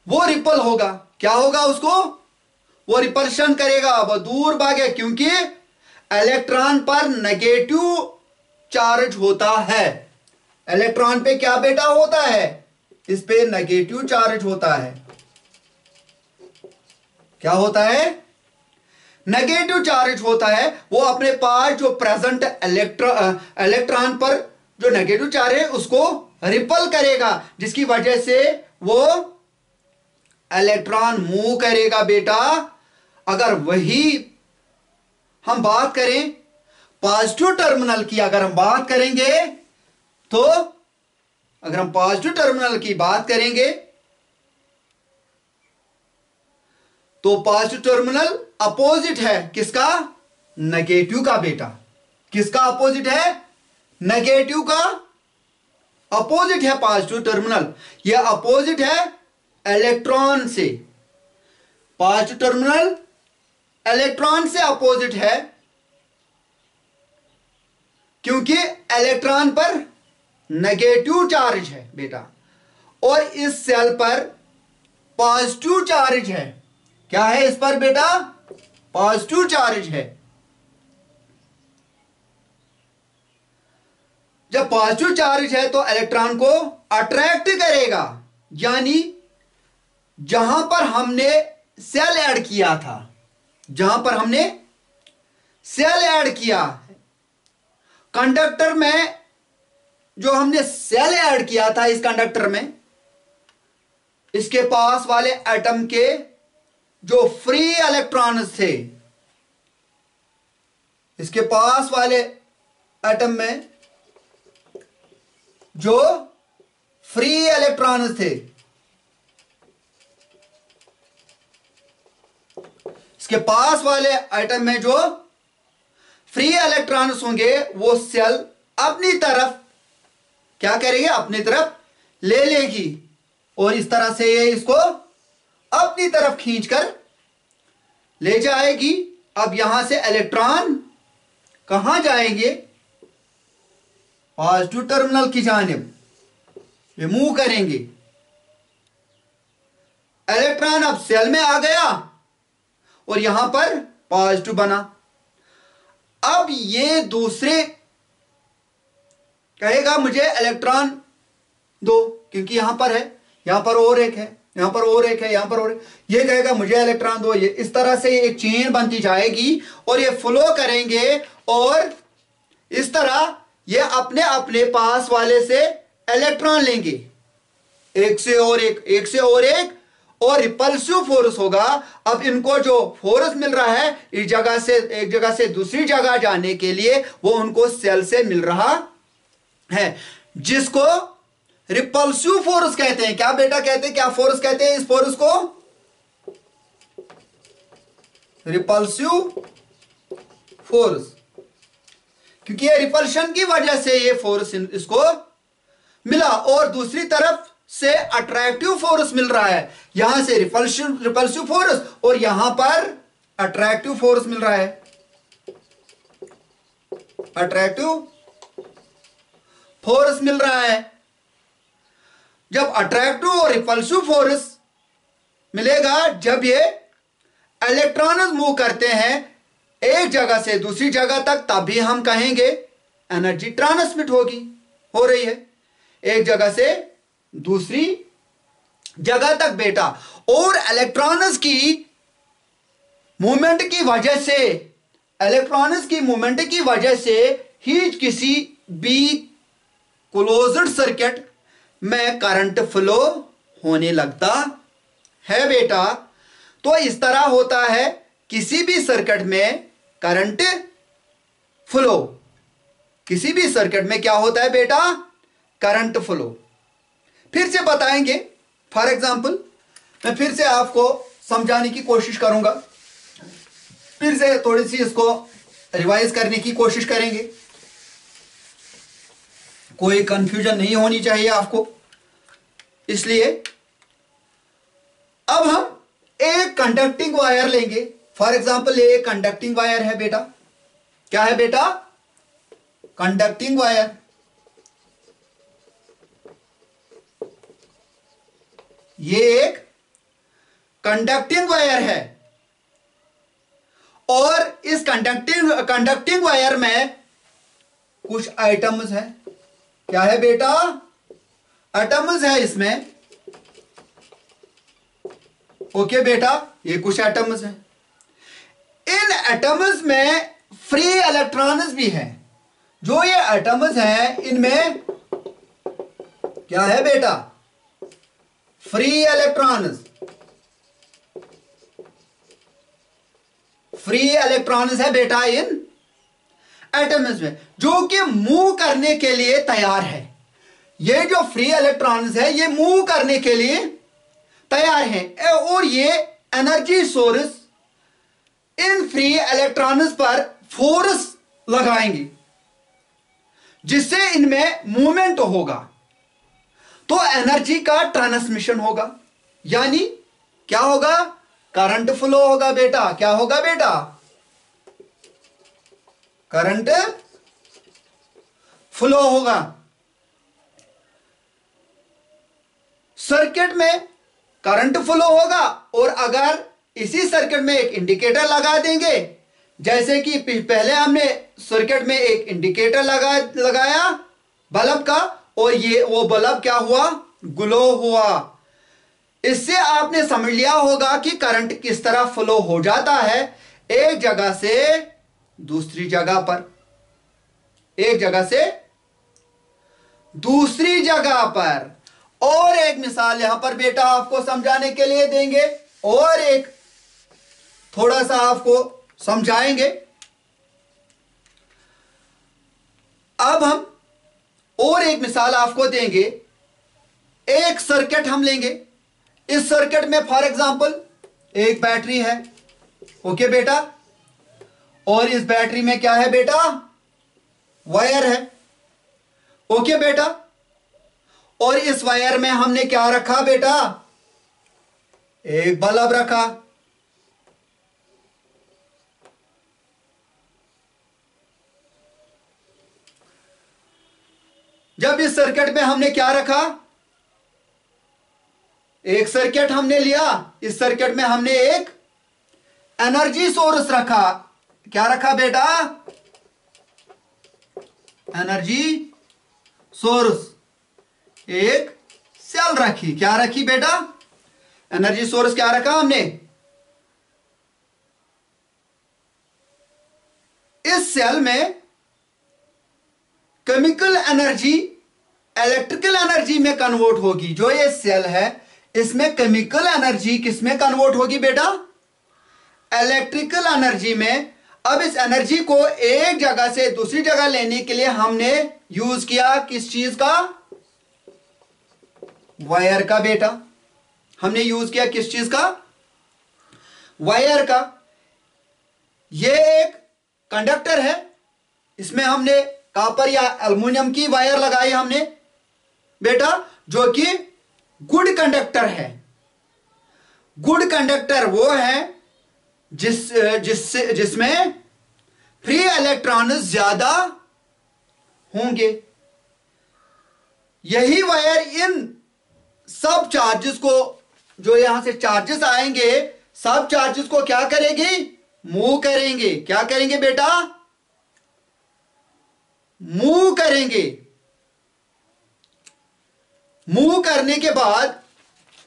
वो रिपल होगा, क्या होगा उसको? वो रिपल्शन करेगा, वो दूर भागे, क्योंकि इलेक्ट्रॉन पर नेगेटिव चार्ज होता है। इलेक्ट्रॉन पे क्या बेटा होता है? इस पे नेगेटिव चार्ज होता है। क्या होता है? नेगेटिव चार्ज होता है। वो अपने पास जो प्रेजेंट इलेक्ट्रॉन पर जो नेगेटिव चार्ज है उसको रिपल करेगा, जिसकी वजह से वो इलेक्ट्रॉन मूव करेगा बेटा। अगर वही हम बात करें पॉजिटिव टर्मिनल की, अगर हम बात करेंगे तो अगर हम पॉजिटिव टर्मिनल की बात करेंगे तो पॉजिटिव टर्मिनल अपोजिट है किसका? नेगेटिव का बेटा। किसका अपोजिट है? नेगेटिव का अपोजिट है पॉजिटिव टर्मिनल। यह अपोजिट है इलेक्ट्रॉन से। पॉजिटिव टर्मिनल इलेक्ट्रॉन से अपोजिट है, क्योंकि इलेक्ट्रॉन पर नेगेटिव चार्ज है बेटा, और इस सेल पर पॉजिटिव चार्ज है। क्या है इस पर बेटा? पॉजिटिव चार्ज है। जब पॉजिटिव चार्ज है तो इलेक्ट्रॉन को अट्रैक्ट करेगा, यानी जहां पर हमने सेल ऐड किया था, जहां पर हमने सेल ऐड किया कंडक्टर में, जो हमने सेल ऐड किया था इस कंडक्टर में, इसके पास वाले एटम के जो फ्री इलेक्ट्रॉन्स थे, इसके पास वाले एटम में जो फ्री इलेक्ट्रॉन्स थे, इसके पास वाले एटम में जो फ्री इलेक्ट्रॉन्स होंगे, वो सेल अपनी तरफ क्या करेगी? अपनी तरफ ले लेगी, और इस तरह से ये इसको अपनी तरफ खींचकर ले जाएगी। अब यहां से इलेक्ट्रॉन कहां जाएंगे? पॉजिटिव टर्मिनल की जानिब ये मूव करेंगे। इलेक्ट्रॉन अब सेल में आ गया और यहां पर पॉजिटिव बना। अब ये दूसरे कहेगा मुझे इलेक्ट्रॉन दो, क्योंकि यहां पर है, यहां पर और एक है, यहां पर और एक है, यहां पर और एक। ये कहेगा मुझे इलेक्ट्रॉन दो। ये इस तरह से एक चेन बनती जाएगी और ये फ्लो करेंगे और इस तरह ये अपने अपने पास वाले से इलेक्ट्रॉन लेंगे, एक से और एक, एक से और एक, और रिपल्सिव फोर्स होगा। अब इनको जो फोर्स मिल रहा है इस जगह से एक जगह से दूसरी जगह जाने के लिए, वो उनको सेल से मिल रहा है, जिसको रिपल्सिव फोर्स कहते हैं। क्या बेटा कहते हैं, क्या फोर्स कहते हैं इस फोर्स को? रिपल्सिव फोर्स, क्योंकि ये रिपल्शन की वजह से ये फोर्स इसको मिला। और दूसरी तरफ से अट्रैक्टिव फोर्स मिल रहा है, यहां से रिपल्सिव फोर्स और यहां पर अट्रैक्टिव फोर्स मिल रहा है, अट्रैक्टिव फोर्स मिल रहा है। जब अट्रैक्टिव और रिपल्सिव फोर्स मिलेगा, जब ये इलेक्ट्रॉन मूव करते हैं एक जगह से दूसरी जगह तक, तभी हम कहेंगे एनर्जी ट्रांसमिट होगी, हो रही है एक जगह से दूसरी जगह तक बेटा। और इलेक्ट्रॉन्स की मूवमेंट की वजह से, इलेक्ट्रॉन्स की मूवमेंट की वजह से ही किसी भी क्लोज्ड सर्किट में करंट फ्लो होने लगता है बेटा। तो इस तरह होता है किसी भी सर्किट में करंट फ्लो, किसी भी सर्किट में क्या होता है बेटा, करंट फ्लो। फिर से बताएंगे, फॉर एग्जांपल मैं फिर से आपको समझाने की कोशिश करूंगा, फिर से थोड़ी सी इसको रिवाइज करने की कोशिश करेंगे, कोई कंफ्यूजन नहीं होनी चाहिए आपको। इसलिए अब हम एक कंडक्टिंग वायर लेंगे। फॉर एग्जांपल ये एक कंडक्टिंग वायर है बेटा। क्या है बेटा? Conducting wire. ये एक कंडक्टिंग वायर है और इस कंडक्टिंग वायर में कुछ आइटम्स है। क्या है बेटा? एटम्स है इसमें। ओके बेटा, ये कुछ एटम्स हैं। इन एटम्स में फ्री इलेक्ट्रॉन्स भी हैं। जो ये एटम्स हैं इनमें क्या है बेटा? Free electrons. फ्री इलेक्ट्रॉन्स है बेटा इन एटम्स में, जो कि मूव करने के लिए तैयार है। ये जो फ्री इलेक्ट्रॉन्स है ये मूव करने के लिए तैयार हैं और ये energy source in free electrons पर फोर्स लगाएंगे, जिससे इनमें मूवमेंट होगा, तो एनर्जी का ट्रांसमिशन होगा। यानी क्या होगा? करंट फ्लो होगा बेटा। क्या होगा बेटा? करंट फ्लो होगा। सर्किट में करंट फ्लो होगा और अगर इसी सर्किट में एक इंडिकेटर लगा देंगे, जैसे कि पहले हमने सर्किट में एक इंडिकेटर लगाया बल्ब का, और ये वो बल्ब क्या हुआ? ग्लो हुआ। इससे आपने समझ लिया होगा कि करंट किस तरह फ्लो हो जाता है एक जगह से दूसरी जगह पर, एक जगह से दूसरी जगह पर। और एक मिसाल यहां पर बेटा आपको समझाने के लिए देंगे, और एक थोड़ा सा आपको समझाएंगे। अब हम और एक मिसाल आपको देंगे। एक सर्किट हम लेंगे। इस सर्किट में फॉर एग्जांपल एक बैटरी है। ओके बेटा, और इस बैटरी में क्या है बेटा? वायर है। ओके बेटा, और इस वायर में हमने क्या रखा बेटा? एक बल्ब रखा। जब इस सर्किट में हमने क्या रखा? एक सर्किट हमने लिया, इस सर्किट में हमने एक एनर्जी सोर्स रखा। क्या रखा बेटा? Energy source. एक सेल रखी। क्या रखी बेटा? एनर्जी सोर्स क्या रखा हमने? इस सेल में केमिकल एनर्जी इलेक्ट्रिकल एनर्जी में कन्वर्ट होगी। जो ये सेल है इसमें केमिकल एनर्जी किसमें कन्वर्ट होगी बेटा? इलेक्ट्रिकल एनर्जी में। अब इस एनर्जी को एक जगह से दूसरी जगह लेने के लिए हमने यूज किया किस चीज का? वायर का बेटा। हमने यूज किया किस चीज का? वायर का। यह एक कंडक्टर है, इसमें हमने कॉपर या एल्युमिनियम की वायर लगाई हमने बेटा, जो कि गुड कंडक्टर है। गुड कंडक्टर वो है जिसमें फ्री इलेक्ट्रॉन ज्यादा होंगे। यही वायर इन सब चार्जेस को, जो यहां से चार्जेस आएंगे, सब चार्जेस को क्या करेगी? मूव करेंगे। क्या करेंगे बेटा? मूव करेंगे। मूव करने के बाद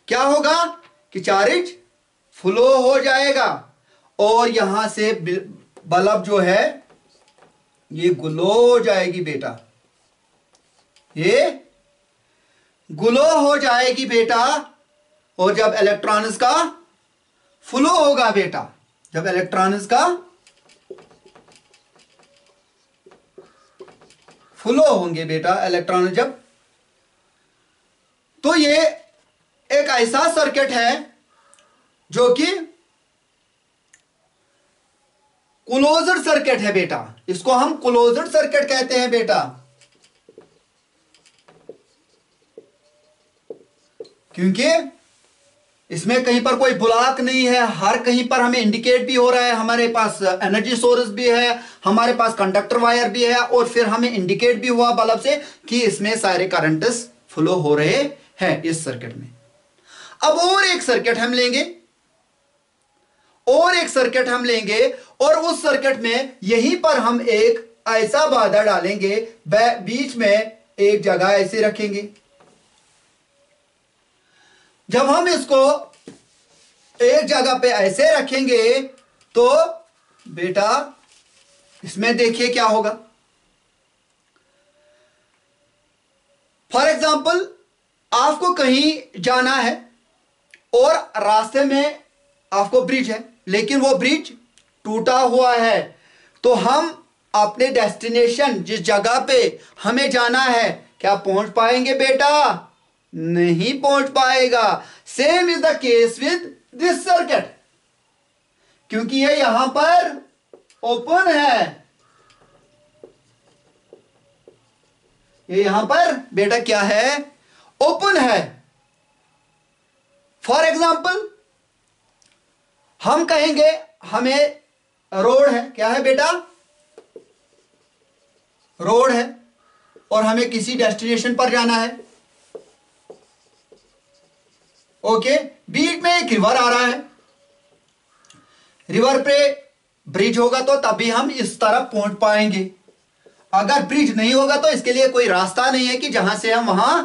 क्या होगा कि चार्ज फ्लो हो जाएगा और यहां से बल्ब जो है ये ग्लो हो जाएगी बेटा। ये ग्लो हो जाएगी बेटा। और जब इलेक्ट्रॉन्स का फ्लो होगा बेटा, जब इलेक्ट्रॉन्स का फ्लो होंगे बेटा, इलेक्ट्रॉन जब, तो ये एक ऐसा सर्किट है जो कि क्लोज्ड सर्किट है बेटा। इसको हम क्लोज्ड सर्किट कहते हैं बेटा, क्योंकि इसमें कहीं पर कोई ब्लॉक नहीं है। हर कहीं पर हमें इंडिकेट भी हो रहा है, हमारे पास एनर्जी सोर्स भी है, हमारे पास कंडक्टर वायर भी है, और फिर हमें इंडिकेट भी हुआ बल्ब से कि इसमें सारे करंट्स फ्लो हो रहे हैं इस सर्किट में। अब और एक सर्किट हम लेंगे, और एक सर्किट हम लेंगे, और उस सर्किट में यहीं पर हम एक ऐसा बाधा डालेंगे, बीच में एक जगह ऐसे रखेंगे। जब हम इसको एक जगह पे ऐसे रखेंगे तो बेटा इसमें देखिए क्या होगा। फॉर एग्जाम्पल आपको कहीं जाना है और रास्ते में आपको ब्रिज है, लेकिन वो ब्रिज टूटा हुआ है, तो हम अपने डेस्टिनेशन जिस जगह पे हमें जाना है क्या पहुंच पाएंगे बेटा? नहीं पहुंच पाएगा। Same is the case with this circuit, क्योंकि ये यहां पर ओपन है, ये यहां पर बेटा क्या है? ओपन है। फॉर एग्जाम्पल हम कहेंगे हमें रोड है, क्या है बेटा? रोड है, और हमें किसी डेस्टिनेशन पर जाना है। ओके, बीच में एक रिवर आ रहा है, रिवर पे ब्रिज होगा तो तभी हम इस तरफ पहुंच पाएंगे। अगर ब्रिज नहीं होगा तो इसके लिए कोई रास्ता नहीं है कि जहां से हम वहां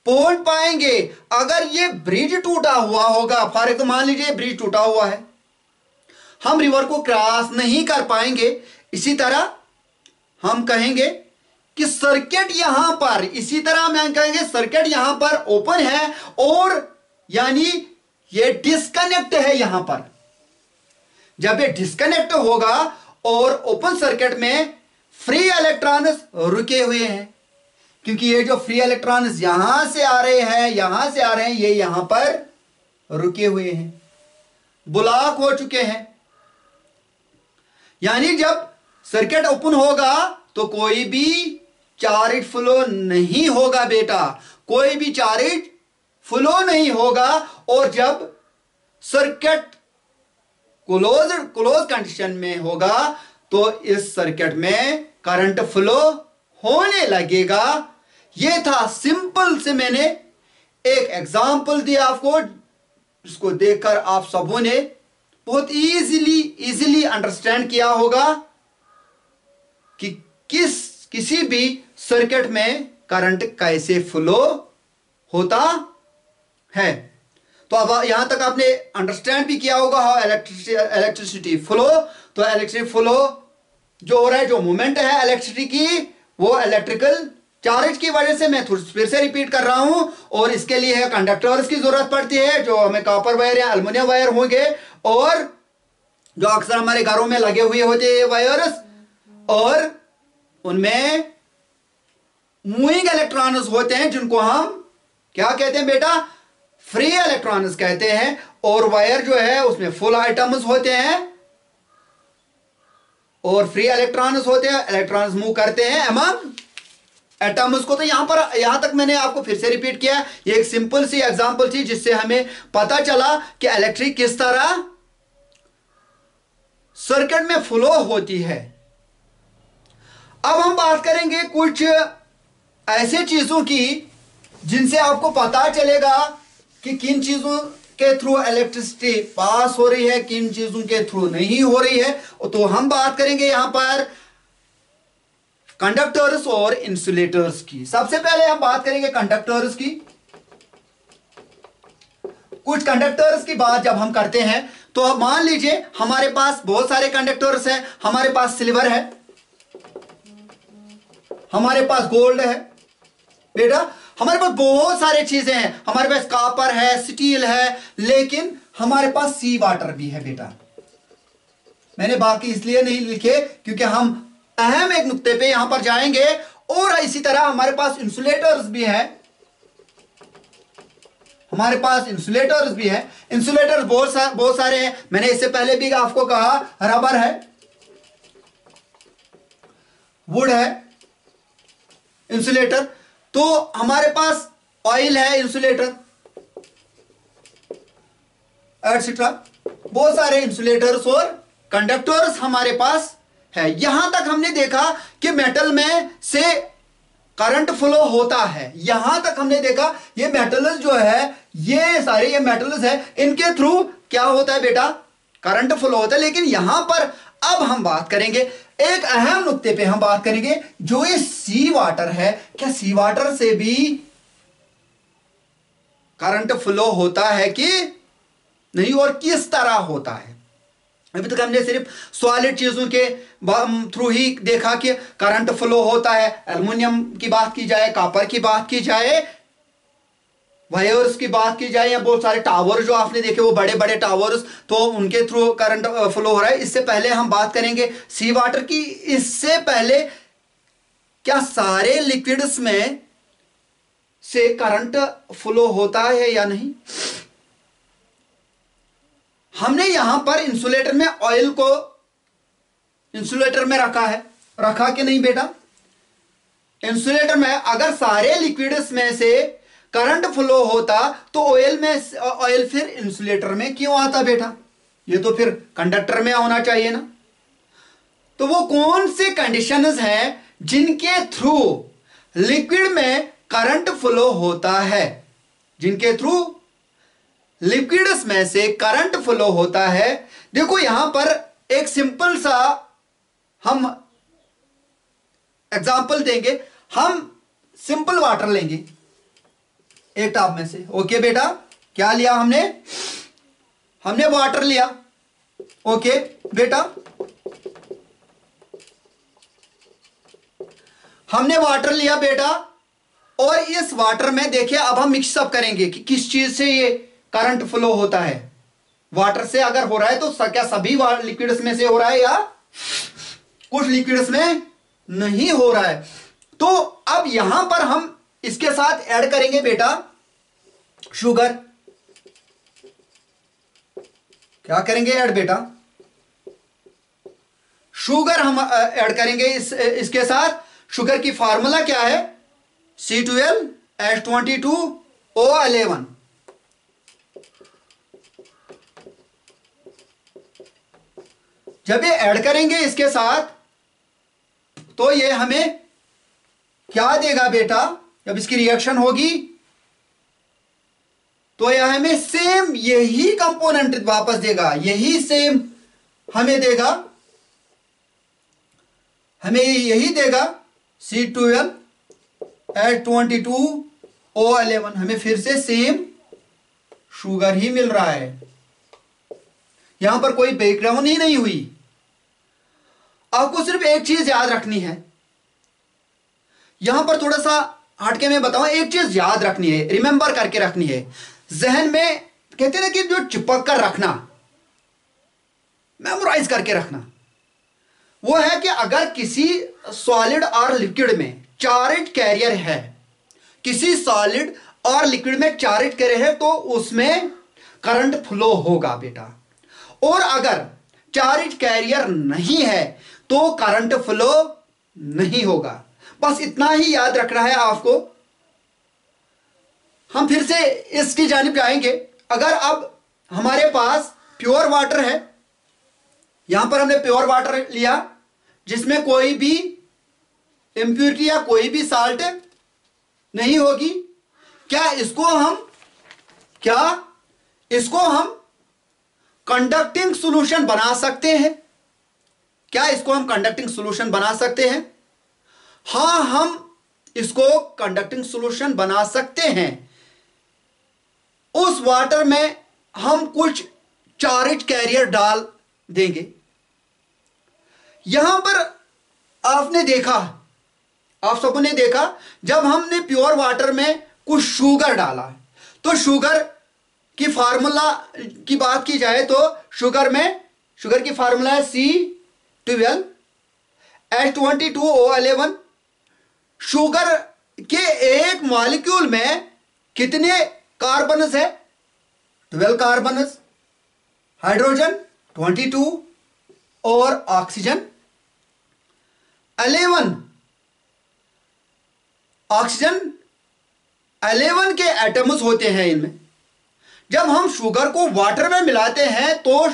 पहुंच पाएंगे। अगर ये ब्रिज टूटा हुआ होगा, फॉर एग्जाम्पल मान लीजिए ब्रिज टूटा हुआ है, हम रिवर को क्रॉस नहीं कर पाएंगे। इसी तरह हम कहेंगे कि सर्किट यहां पर, इसी तरह हम कहेंगे सर्किट यहां पर ओपन है, और यानी ये डिस्कनेक्ट है यहां पर। जब ये डिस्कनेक्ट होगा और ओपन सर्किट में फ्री इलेक्ट्रॉन्स रुके हुए हैं, क्योंकि ये जो फ्री इलेक्ट्रॉन्स यहां से आ रहे हैं, यहां से आ रहे हैं, ये यहां पर रुके हुए हैं, ब्लॉक हो चुके हैं। यानी जब सर्किट ओपन होगा तो कोई भी चार्ज फ्लो नहीं होगा बेटा, कोई भी चार्ज फ्लो नहीं होगा। और जब सर्किट क्लोज कंडीशन में होगा तो इस सर्किट में करंट फ्लो होने लगेगा। यह था सिंपल से, मैंने एक एग्जांपल दिया आपको, जिसको देखकर आप सबों ने बहुत इजीली अंडरस्टैंड किया होगा कि किसी भी सर्किट में करंट कैसे फ्लो होता है। तो अब यहां तक आपने अंडरस्टैंड भी किया होगा हाउ इलेक्ट्रिसिटी फ्लो। तो इलेक्ट्रिसिटी फ्लो जो हो रहा है, जो मूवमेंट है इलेक्ट्रिसिटी की, वो इलेक्ट्रिकल चार्ज की वजह से, मैं फिर से रिपीट कर रहा हूं, और इसके लिए कंडक्टर्स की जरूरत पड़ती है, जो हमें कॉपर वायर या एल्युमिनियम वायर होंगे, और जो अक्सर हमारे घरों में लगे हुए होते हैं वायर्स, और उनमें मूविंग इलेक्ट्रॉन्स होते हैं जिनको हम क्या कहते हैं बेटा, फ्री इलेक्ट्रॉन्स कहते हैं। और वायर जो है उसमें फुल आइटम्स होते हैं और फ्री इलेक्ट्रॉन्स होते हैं, इलेक्ट्रॉन्स मूव करते हैं अमंग एटम्स को। तो यहां तक मैंने आपको फिर से रिपीट किया, ये एक सिंपल सी एग्जांपल थी जिससे हमें पता चला कि इलेक्ट्रिक किस तरह सर्किट में फ्लो होती है। अब हम बात करेंगे कुछ ऐसे चीजों की जिनसे आपको पता चलेगा कि किन चीजों के थ्रू इलेक्ट्रिसिटी पास हो रही है, किन चीजों के थ्रू नहीं हो रही है। तो हम बात करेंगे यहां पर कंडक्टर्स और इंसुलेटर्स की। सबसे पहले हम बात करेंगे कंडक्टर्स की। कुछ कंडक्टर्स की बात जब हम करते हैं तो मान लीजिए हमारे पास बहुत सारे कंडक्टर्स हैं, हमारे पास सिल्वर है, हमारे पास गोल्ड है बेटा, हमारे पास बहुत सारे चीजें हैं, हमारे पास कॉपर है, स्टील है, लेकिन हमारे पास सी वाटर भी है बेटा। मैंने बाकी इसलिए नहीं लिखे क्योंकि हम अहम एक नुक्ते पे यहां पर जाएंगे। और इसी तरह हमारे पास इंसुलेटर्स भी है, हमारे पास इंसुलेटर्स भी है। इंसुलेटर्स बहुत सारे हैं, मैंने इससे पहले भी आपको कहा, रबर है, वुड है इंसुलेटर। तो हमारे पास ऑयल है इंसुलेटर, एटसेट्रा, बहुत सारे इंसुलेटर्स और कंडक्टर्स हमारे पास है। यहां तक हमने देखा कि मेटल में से करंट फ्लो होता है, यहां तक हमने देखा ये मेटल्स जो है, ये सारे ये मेटल्स है, इनके थ्रू क्या होता है बेटा, करंट फ्लो होता है। लेकिन यहां पर अब हम बात करेंगे एक अहम नुक्ते पे, हम बात करेंगे जो ये सी वाटर है, क्या सी वाटर से भी करंट फ्लो होता है कि नहीं, और किस तरह होता है। अभी तक हमने सिर्फ सॉलिड चीजों के थ्रू ही देखा कि करंट फ्लो होता है। एल्युमिनियम की बात की जाए, कॉपर की बात की जाए, वायर्स की बात की जाए, या बहुत सारे टावर जो आपने देखे वो बड़े बड़े टावर्स, तो उनके थ्रू करंट फ्लो हो रहा है। इससे पहले हम बात करेंगे सी वाटर की। इससे पहले क्या सारे लिक्विड्स में से करंट फ्लो होता है या नहीं। हमने यहां पर इंसुलेटर में ऑयल को इंसुलेटर में रखा है, रखा कि नहीं बेटा। इंसुलेटर में अगर सारे लिक्विड्स में से करंट फ्लो होता तो ऑयल फिर इंसुलेटर में क्यों आता बेटा, ये तो फिर कंडक्टर में होना चाहिए ना। तो वो कौन से कंडीशंस हैं जिनके थ्रू लिक्विड में करंट फ्लो होता है, जिनके थ्रू लिक्विड्स में से करंट फ्लो होता है। देखो यहां पर एक सिंपल सा हम एग्जांपल देंगे। हम सिंपल वाटर लेंगे एक टब में से, ओके बेटा, क्या लिया हमने, हमने वाटर लिया, ओके बेटा, हमने वाटर लिया बेटा। और इस वाटर में देखिए अब हम मिक्सअप करेंगे कि किस चीज से ये करंट फ्लो होता है। वाटर से अगर हो रहा है तो क्या सभी लिक्विड्स में से हो रहा है या कुछ लिक्विड्स में नहीं हो रहा है। तो अब यहां पर हम इसके साथ ऐड करेंगे बेटा शुगर। क्या करेंगे ऐड बेटा, शुगर हम ऐड करेंगे इसके साथ। शुगर की फार्मूला क्या है, C12H22O11। जब ये ऐड करेंगे इसके साथ तो ये हमें क्या देगा बेटा, जब इसकी रिएक्शन होगी तो यह हमें सेम यही कंपोनेंट वापस देगा, यही सेम हमें देगा, हमें यही देगा C12H22 H22O11, हमें फिर से सेम शुगर ही मिल रहा है, यहां पर कोई ब्रेकडाउन ही नहीं हुई। आपको सिर्फ एक चीज याद रखनी है, यहां पर थोड़ा सा हटके मैं बताऊं, एक चीज याद रखनी है, रिमेंबर करके रखनी है जहन में, कहते हैं ना कि जो चिपक कर रखना, मेमोराइज करके रखना, वो है कि अगर किसी सॉलिड और लिक्विड में चार्ज कैरियर है, किसी सॉलिड और लिक्विड में चार्ज कैरियर है, तो उसमें करंट फ्लो होगा बेटा, और अगर चार्ज कैरियर नहीं है तो करंट फ्लो नहीं होगा। बस इतना ही याद रखना है आपको। हम फिर से इसकी जानिब जाएंगे। अगर अब हमारे पास प्योर वाटर है, यहां पर हमने प्योर वाटर लिया जिसमें कोई भी इंप्योरिटी या कोई भी साल्ट नहीं होगी, क्या इसको हम कंडक्टिंग सॉल्यूशन बना सकते हैं? क्या इसको हम कंडक्टिंग सॉल्यूशन बना सकते हैं? हां, हम इसको कंडक्टिंग सॉल्यूशन बना सकते हैं। उस वाटर में हम कुछ चार्ज कैरियर डाल देंगे। यहां पर आपने देखा, आप सबों ने देखा, जब हमने प्योर वाटर में कुछ शुगर डाला, तो शुगर की फार्मूला की बात की जाए तो शुगर की फार्मूला है C12H22O11। शुगर के एक मॉलिक्यूल में कितने कार्बन्स है? 12 कार्बन्स, हाइड्रोजन 22 और ऑक्सीजन 11। ऑक्सीजन 11 के एटम्स होते हैं इनमें। जब हम शुगर को वाटर में मिलाते हैं तो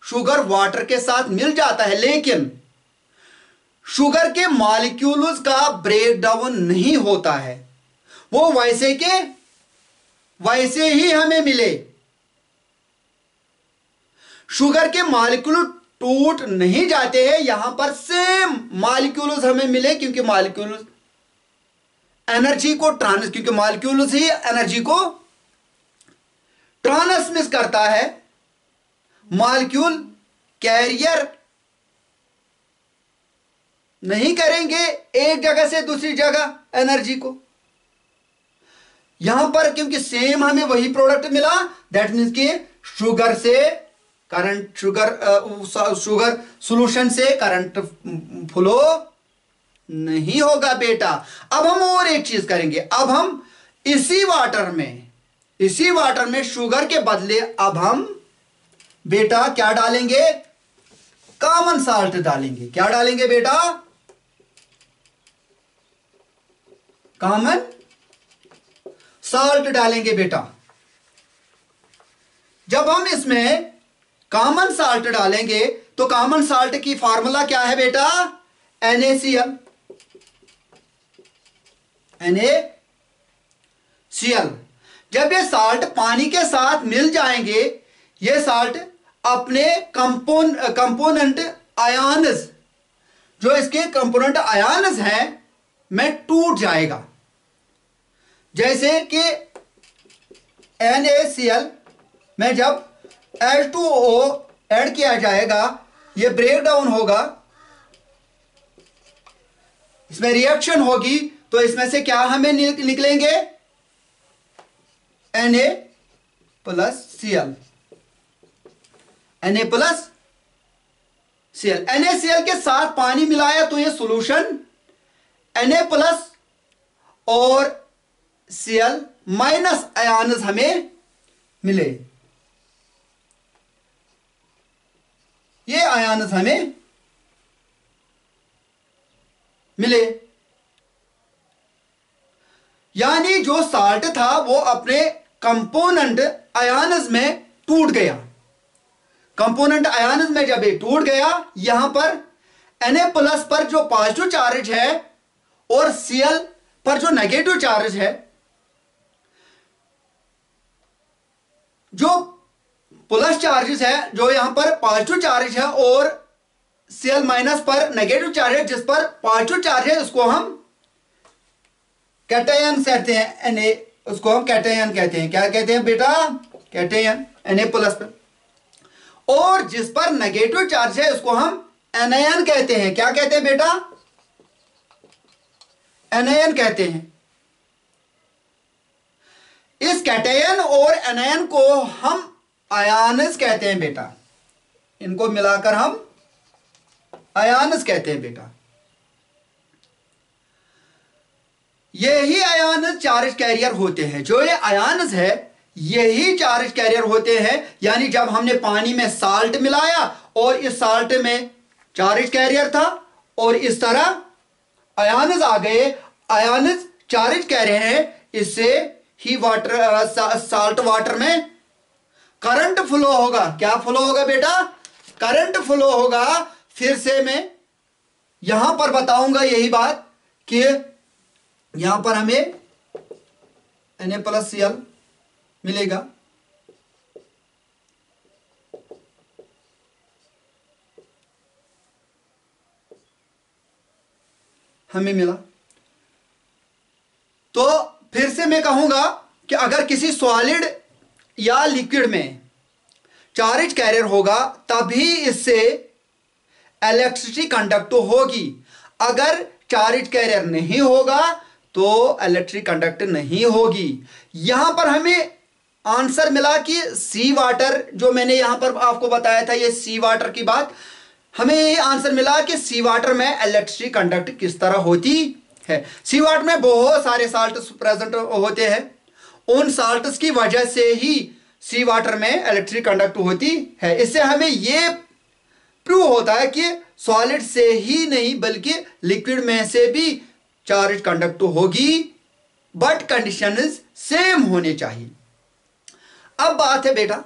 शुगर वाटर के साथ मिल जाता है, लेकिन शुगर के मॉलिक्यूल्स का ब्रेकडाउन नहीं होता है, वो वैसे के वैसे ही हमें मिले। शुगर के मॉलिक्यूल टूट नहीं जाते हैं, यहां पर सेम मॉलिक्यूल्स हमें मिले, क्योंकि मॉलिक्यूल्स एनर्जी को क्योंकि मॉलिक्यूल्स ही एनर्जी को ट्रांसमिट करता है। मॉलिक्यूल कैरियर नहीं करेंगे एक जगह से दूसरी जगह एनर्जी को। यहां पर क्योंकि सेम हमें वही प्रोडक्ट मिला, दैट मीन्स कि शुगर से करंट, शुगर सॉल्यूशन से करंट फ्लो नहीं होगा बेटा। अब हम और एक चीज करेंगे, अब हम इसी वाटर में शुगर के बदले अब हम बेटा क्या डालेंगे? कॉमन साल्ट डालेंगे। क्या डालेंगे बेटा? कॉमन साल्ट डालेंगे बेटा। जब हम इसमें कॉमन साल्ट डालेंगे तो कॉमन साल्ट की फार्मूला क्या है बेटा? NaCl। जब ये साल्ट पानी के साथ मिल जाएंगे, ये साल्ट अपने कंपोनेंट आयन्स, जो इसके कंपोनेंट आयन्स हैं, में टूट जाएगा। जैसे कि NaCl में जब H2O ऐड किया जाएगा, ये ब्रेक डाउन होगा, इसमें रिएक्शन होगी, तो इसमें से क्या हमें निकलेंगे? Na plus Cl। Na plus Cl। NaCl के साथ पानी मिलाया तो ये सॉल्यूशन Na प्लस और Cl माइनस आयन्स हमें मिले। ये आयन्स हमें मिले, यानी जो साल्ट था वो अपने कंपोनेंट आयन्स में टूट गया। कंपोनेंट आयन्स में जब ये टूट गया, यहां पर Na प्लस पर जो पॉजिटिव चार्ज है और Cl पर जो नेगेटिव चार्ज है, जो प्लस चार्जेस है, जो यहां पर पॉजिटिव चार्ज है, और Cl माइनस पर नेगेटिव चार्ज है, जिस पर पॉजिटिव चार्ज है उसको हम कैटायन कहते हैं Na, उसको हम कैटायन कहते हैं। क्या कहते हैं बेटा? कैटायन, Na प्लस पर। और जिस पर नेगेटिव चार्ज है उसको हम एनायन कहते हैं। क्या कहते हैं बेटा? एनायन कहते हैं। इस कैटायन और एनायन को हम आयन्स कहते हैं बेटा। इनको मिलाकर हम आयन्स कहते हैं बेटा। यही आयन्स चार्ज कैरियर होते हैं। जो ये आयन्स है यही चार्ज कैरियर होते हैं। यानी जब हमने पानी में साल्ट मिलाया और इस साल्ट में चार्ज कैरियर था और इस तरह आयन्स आ गए, आयन्स चार्ज कैरियर है। इससे ही वाटर, साल्ट वाटर में करंट फ्लो होगा। क्या फ्लो होगा बेटा? करंट फ्लो होगा। फिर से मैं यहां पर बताऊंगा यही बात कि यहां पर हमें Na+Cl मिलेगा। हमें मिला। तो फिर से मैं कहूंगा कि अगर किसी सॉलिड या लिक्विड में चार्ज कैरियर होगा तभी इससे इलेक्ट्रिसिटी कंडक्ट होगी। अगर चार्ज कैरियर नहीं होगा तो इलेक्ट्रिक कंडक्ट नहीं होगी। यहां पर हमें आंसर मिला कि सी वाटर, जो मैंने यहां पर आपको बताया था ये सी वाटर की बात, हमें ये आंसर मिला कि सी वाटर में इलेक्ट्रिसिटी कंडक्ट किस तरह होती है। सी वाटर में बहुत सारे साल्ट्स प्रेजेंट होते हैं। उन साल्ट्स की वजह से ही सी वाटर में इलेक्ट्रिक कंडक्ट होती है। इससे हमें यह प्रूव होता है कि सॉलिड से ही नहीं बल्कि लिक्विड में से भी चार्ज कंडक्ट होगी, बट कंडीशन सेम होने चाहिए। अब बात है बेटा,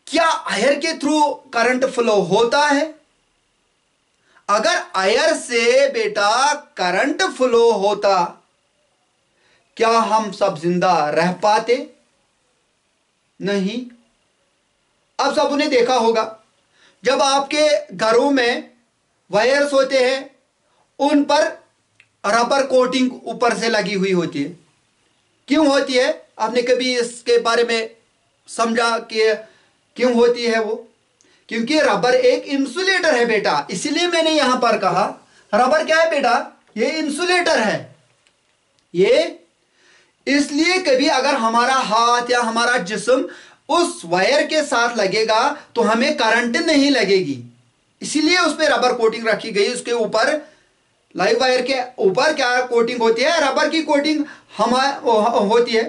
क्या एयर के थ्रू करंट फ्लो होता है? अगर एयर से बेटा करंट फ्लो होता, क्या हम सब जिंदा रह पाते? नहीं। अब सबने देखा होगा जब आपके घरों में वायर्स होते हैं उन पर रबर कोटिंग ऊपर से लगी हुई होती है। क्यों होती है? आपने कभी इसके बारे में समझा कि क्यों होती है वो? क्योंकि रबर एक इंसुलेटर है बेटा। इसलिए मैंने यहां पर कहा रबर क्या है बेटा? ये इंसुलेटर है। ये इसलिए कभी अगर हमारा हाथ या हमारा जिस्म उस वायर के साथ लगेगा तो हमें करंट नहीं लगेगी। इसीलिए उस पर रबर कोटिंग रखी गई। उसके ऊपर लाइव वायर के ऊपर क्या कोटिंग होती है? रबर की कोटिंग होती है।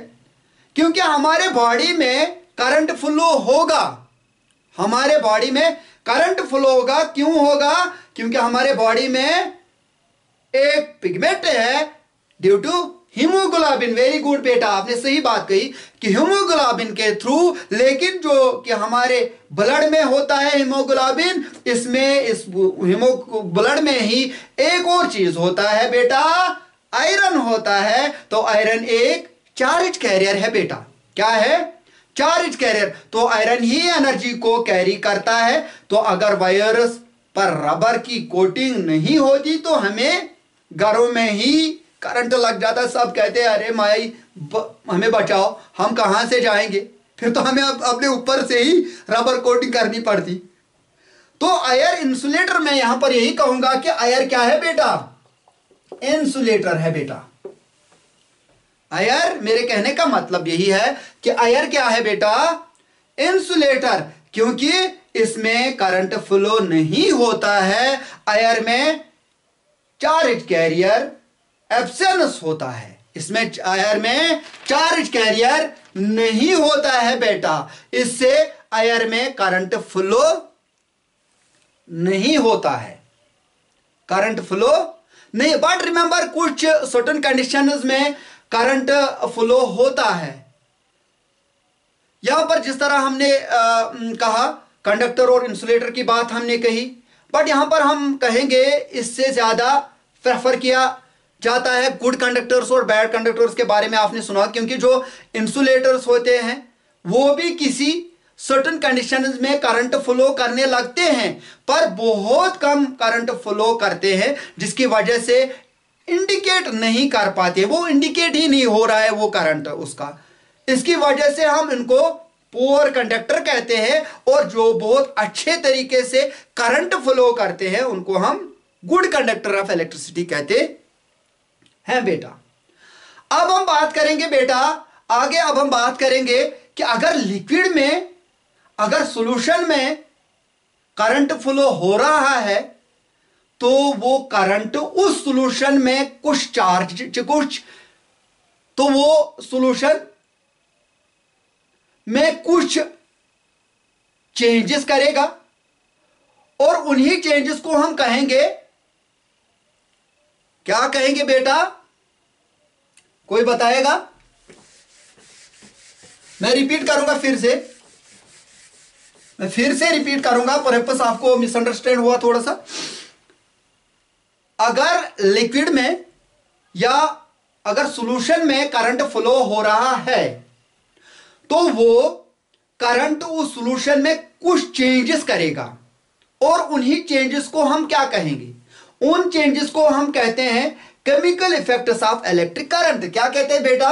क्योंकि हमारे बॉडी में करंट फ्लो होगा। हमारे बॉडी में करंट फ्लो होगा। क्यों होगा? क्योंकि हमारे बॉडी में एक पिगमेंट है due to haemoglobin. Very good बेटा, आपने सही बात कही कि हीमोग्लोबिन के थ्रू। लेकिन जो कि हमारे ब्लड में होता है हीमोग्लोबिन, इसमें इस ब्लड में ही एक और चीज होता है बेटा, आयरन होता है। तो आयरन एक चार्ज कैरियर है बेटा। क्या है? Charge carrier. तो आयरन ही एनर्जी को कैरी करता है। तो अगर वायर्स पर रबर की कोटिंग नहीं होती तो हमें घरों में ही करंट लग जाता। सब कहते हैं अरे माई हमें बचाओ, हम कहां से जाएंगे? फिर तो हमें अपने ऊपर से ही रबर कोटिंग करनी पड़ती। तो एयर इंसुलेटर, मैं यहां पर यही कहूंगा कि एयर क्या है बेटा? इंसुलेटर है बेटा। एयर, मेरे कहने का मतलब यही है कि एयर क्या है बेटा? इंसुलेटर। क्योंकि इसमें करंट फ्लो नहीं होता है। एयर में चार्ज कैरियर एब्सेंस होता है। इसमें एयर में चार्ज कैरियर नहीं होता है बेटा। इससे एयर में करंट फ्लो नहीं होता है। करंट फ्लो नहीं। बट रिमेंबर, कुछ सर्टेन कंडीशंस में करंट फ्लो होता है। यहां पर जिस तरह हमने कहा कंडक्टर और इंसुलेटर की बात हमने कही, बट यहां पर हम कहेंगे इससे ज्यादा प्रेफर किया जाता है गुड कंडक्टर्स और बैड कंडक्टर्स के बारे में आपने सुना। क्योंकि जो इंसुलेटर्स होते हैं वो भी किसी सर्टेन कंडीशंस में करंट फ्लो करने लगते हैं, पर बहुत कम करंट फ्लो करते हैं, जिसकी वजह से इंडिकेट नहीं कर पाते, वो इंडिकेट ही नहीं हो रहा है वो करंट उसका। इसकी वजह से हम इनको पुअर कंडक्टर कहते हैं, और जो बहुत अच्छे तरीके से करंट फ्लो करते हैं उनको हम गुड कंडक्टर ऑफ इलेक्ट्रिसिटी कहते हैं बेटा। अब हम बात करेंगे बेटा आगे, अब हम बात करेंगे कि अगर लिक्विड में, अगर सॉल्यूशन में करंट फ्लो हो रहा है तो वो करंट उस सॉल्यूशन में कुछ चार्ज, तो वो सॉल्यूशन में कुछ चेंजेस करेगा, और उन्हीं चेंजेस को हम कहेंगे, क्या कहेंगे बेटा, कोई बताएगा? मैं रिपीट करूंगा फिर से, मैं फिर से रिपीट करूंगा, परहैप्स आपको मिसअंडरस्टैंड हुआ थोड़ा सा। अगर लिक्विड में या अगर सॉल्यूशन में करंट फ्लो हो रहा है तो वो करंट उस सॉल्यूशन में कुछ चेंजेस करेगा, और उन्हीं चेंजेस को हम क्या कहेंगे? उन चेंजेस को हम कहते हैं chemical effects of electric current. क्या कहते हैं बेटा?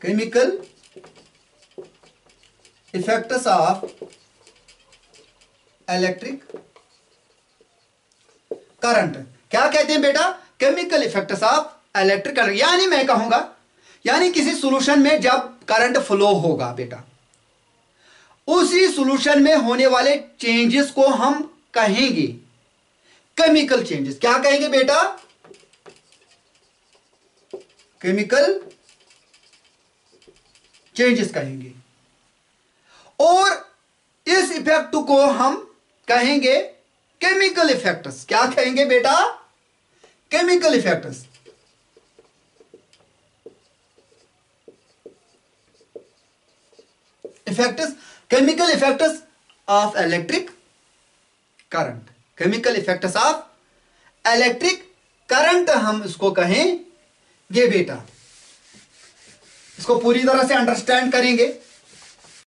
Chemical effects of electric current. क्या कहते हैं बेटा? Chemical effects of electric current. यानी मैं कहूंगा, यानी किसी सॉल्यूशन में जब करंट फ्लो होगा बेटा, उसी सॉल्यूशन में होने वाले चेंजेस को हम कहेंगे केमिकल चेंजेस। क्या कहेंगे बेटा? केमिकल चेंजेस कहेंगे, और इस इफेक्ट को हम कहेंगे केमिकल इफेक्ट्स। क्या कहेंगे बेटा? Chemical effects. Effects, chemical effects of electric current. Chemical effects of electric current हम इसको कहेंगे बेटा। इसको पूरी तरह से अंडरस्टैंड करेंगे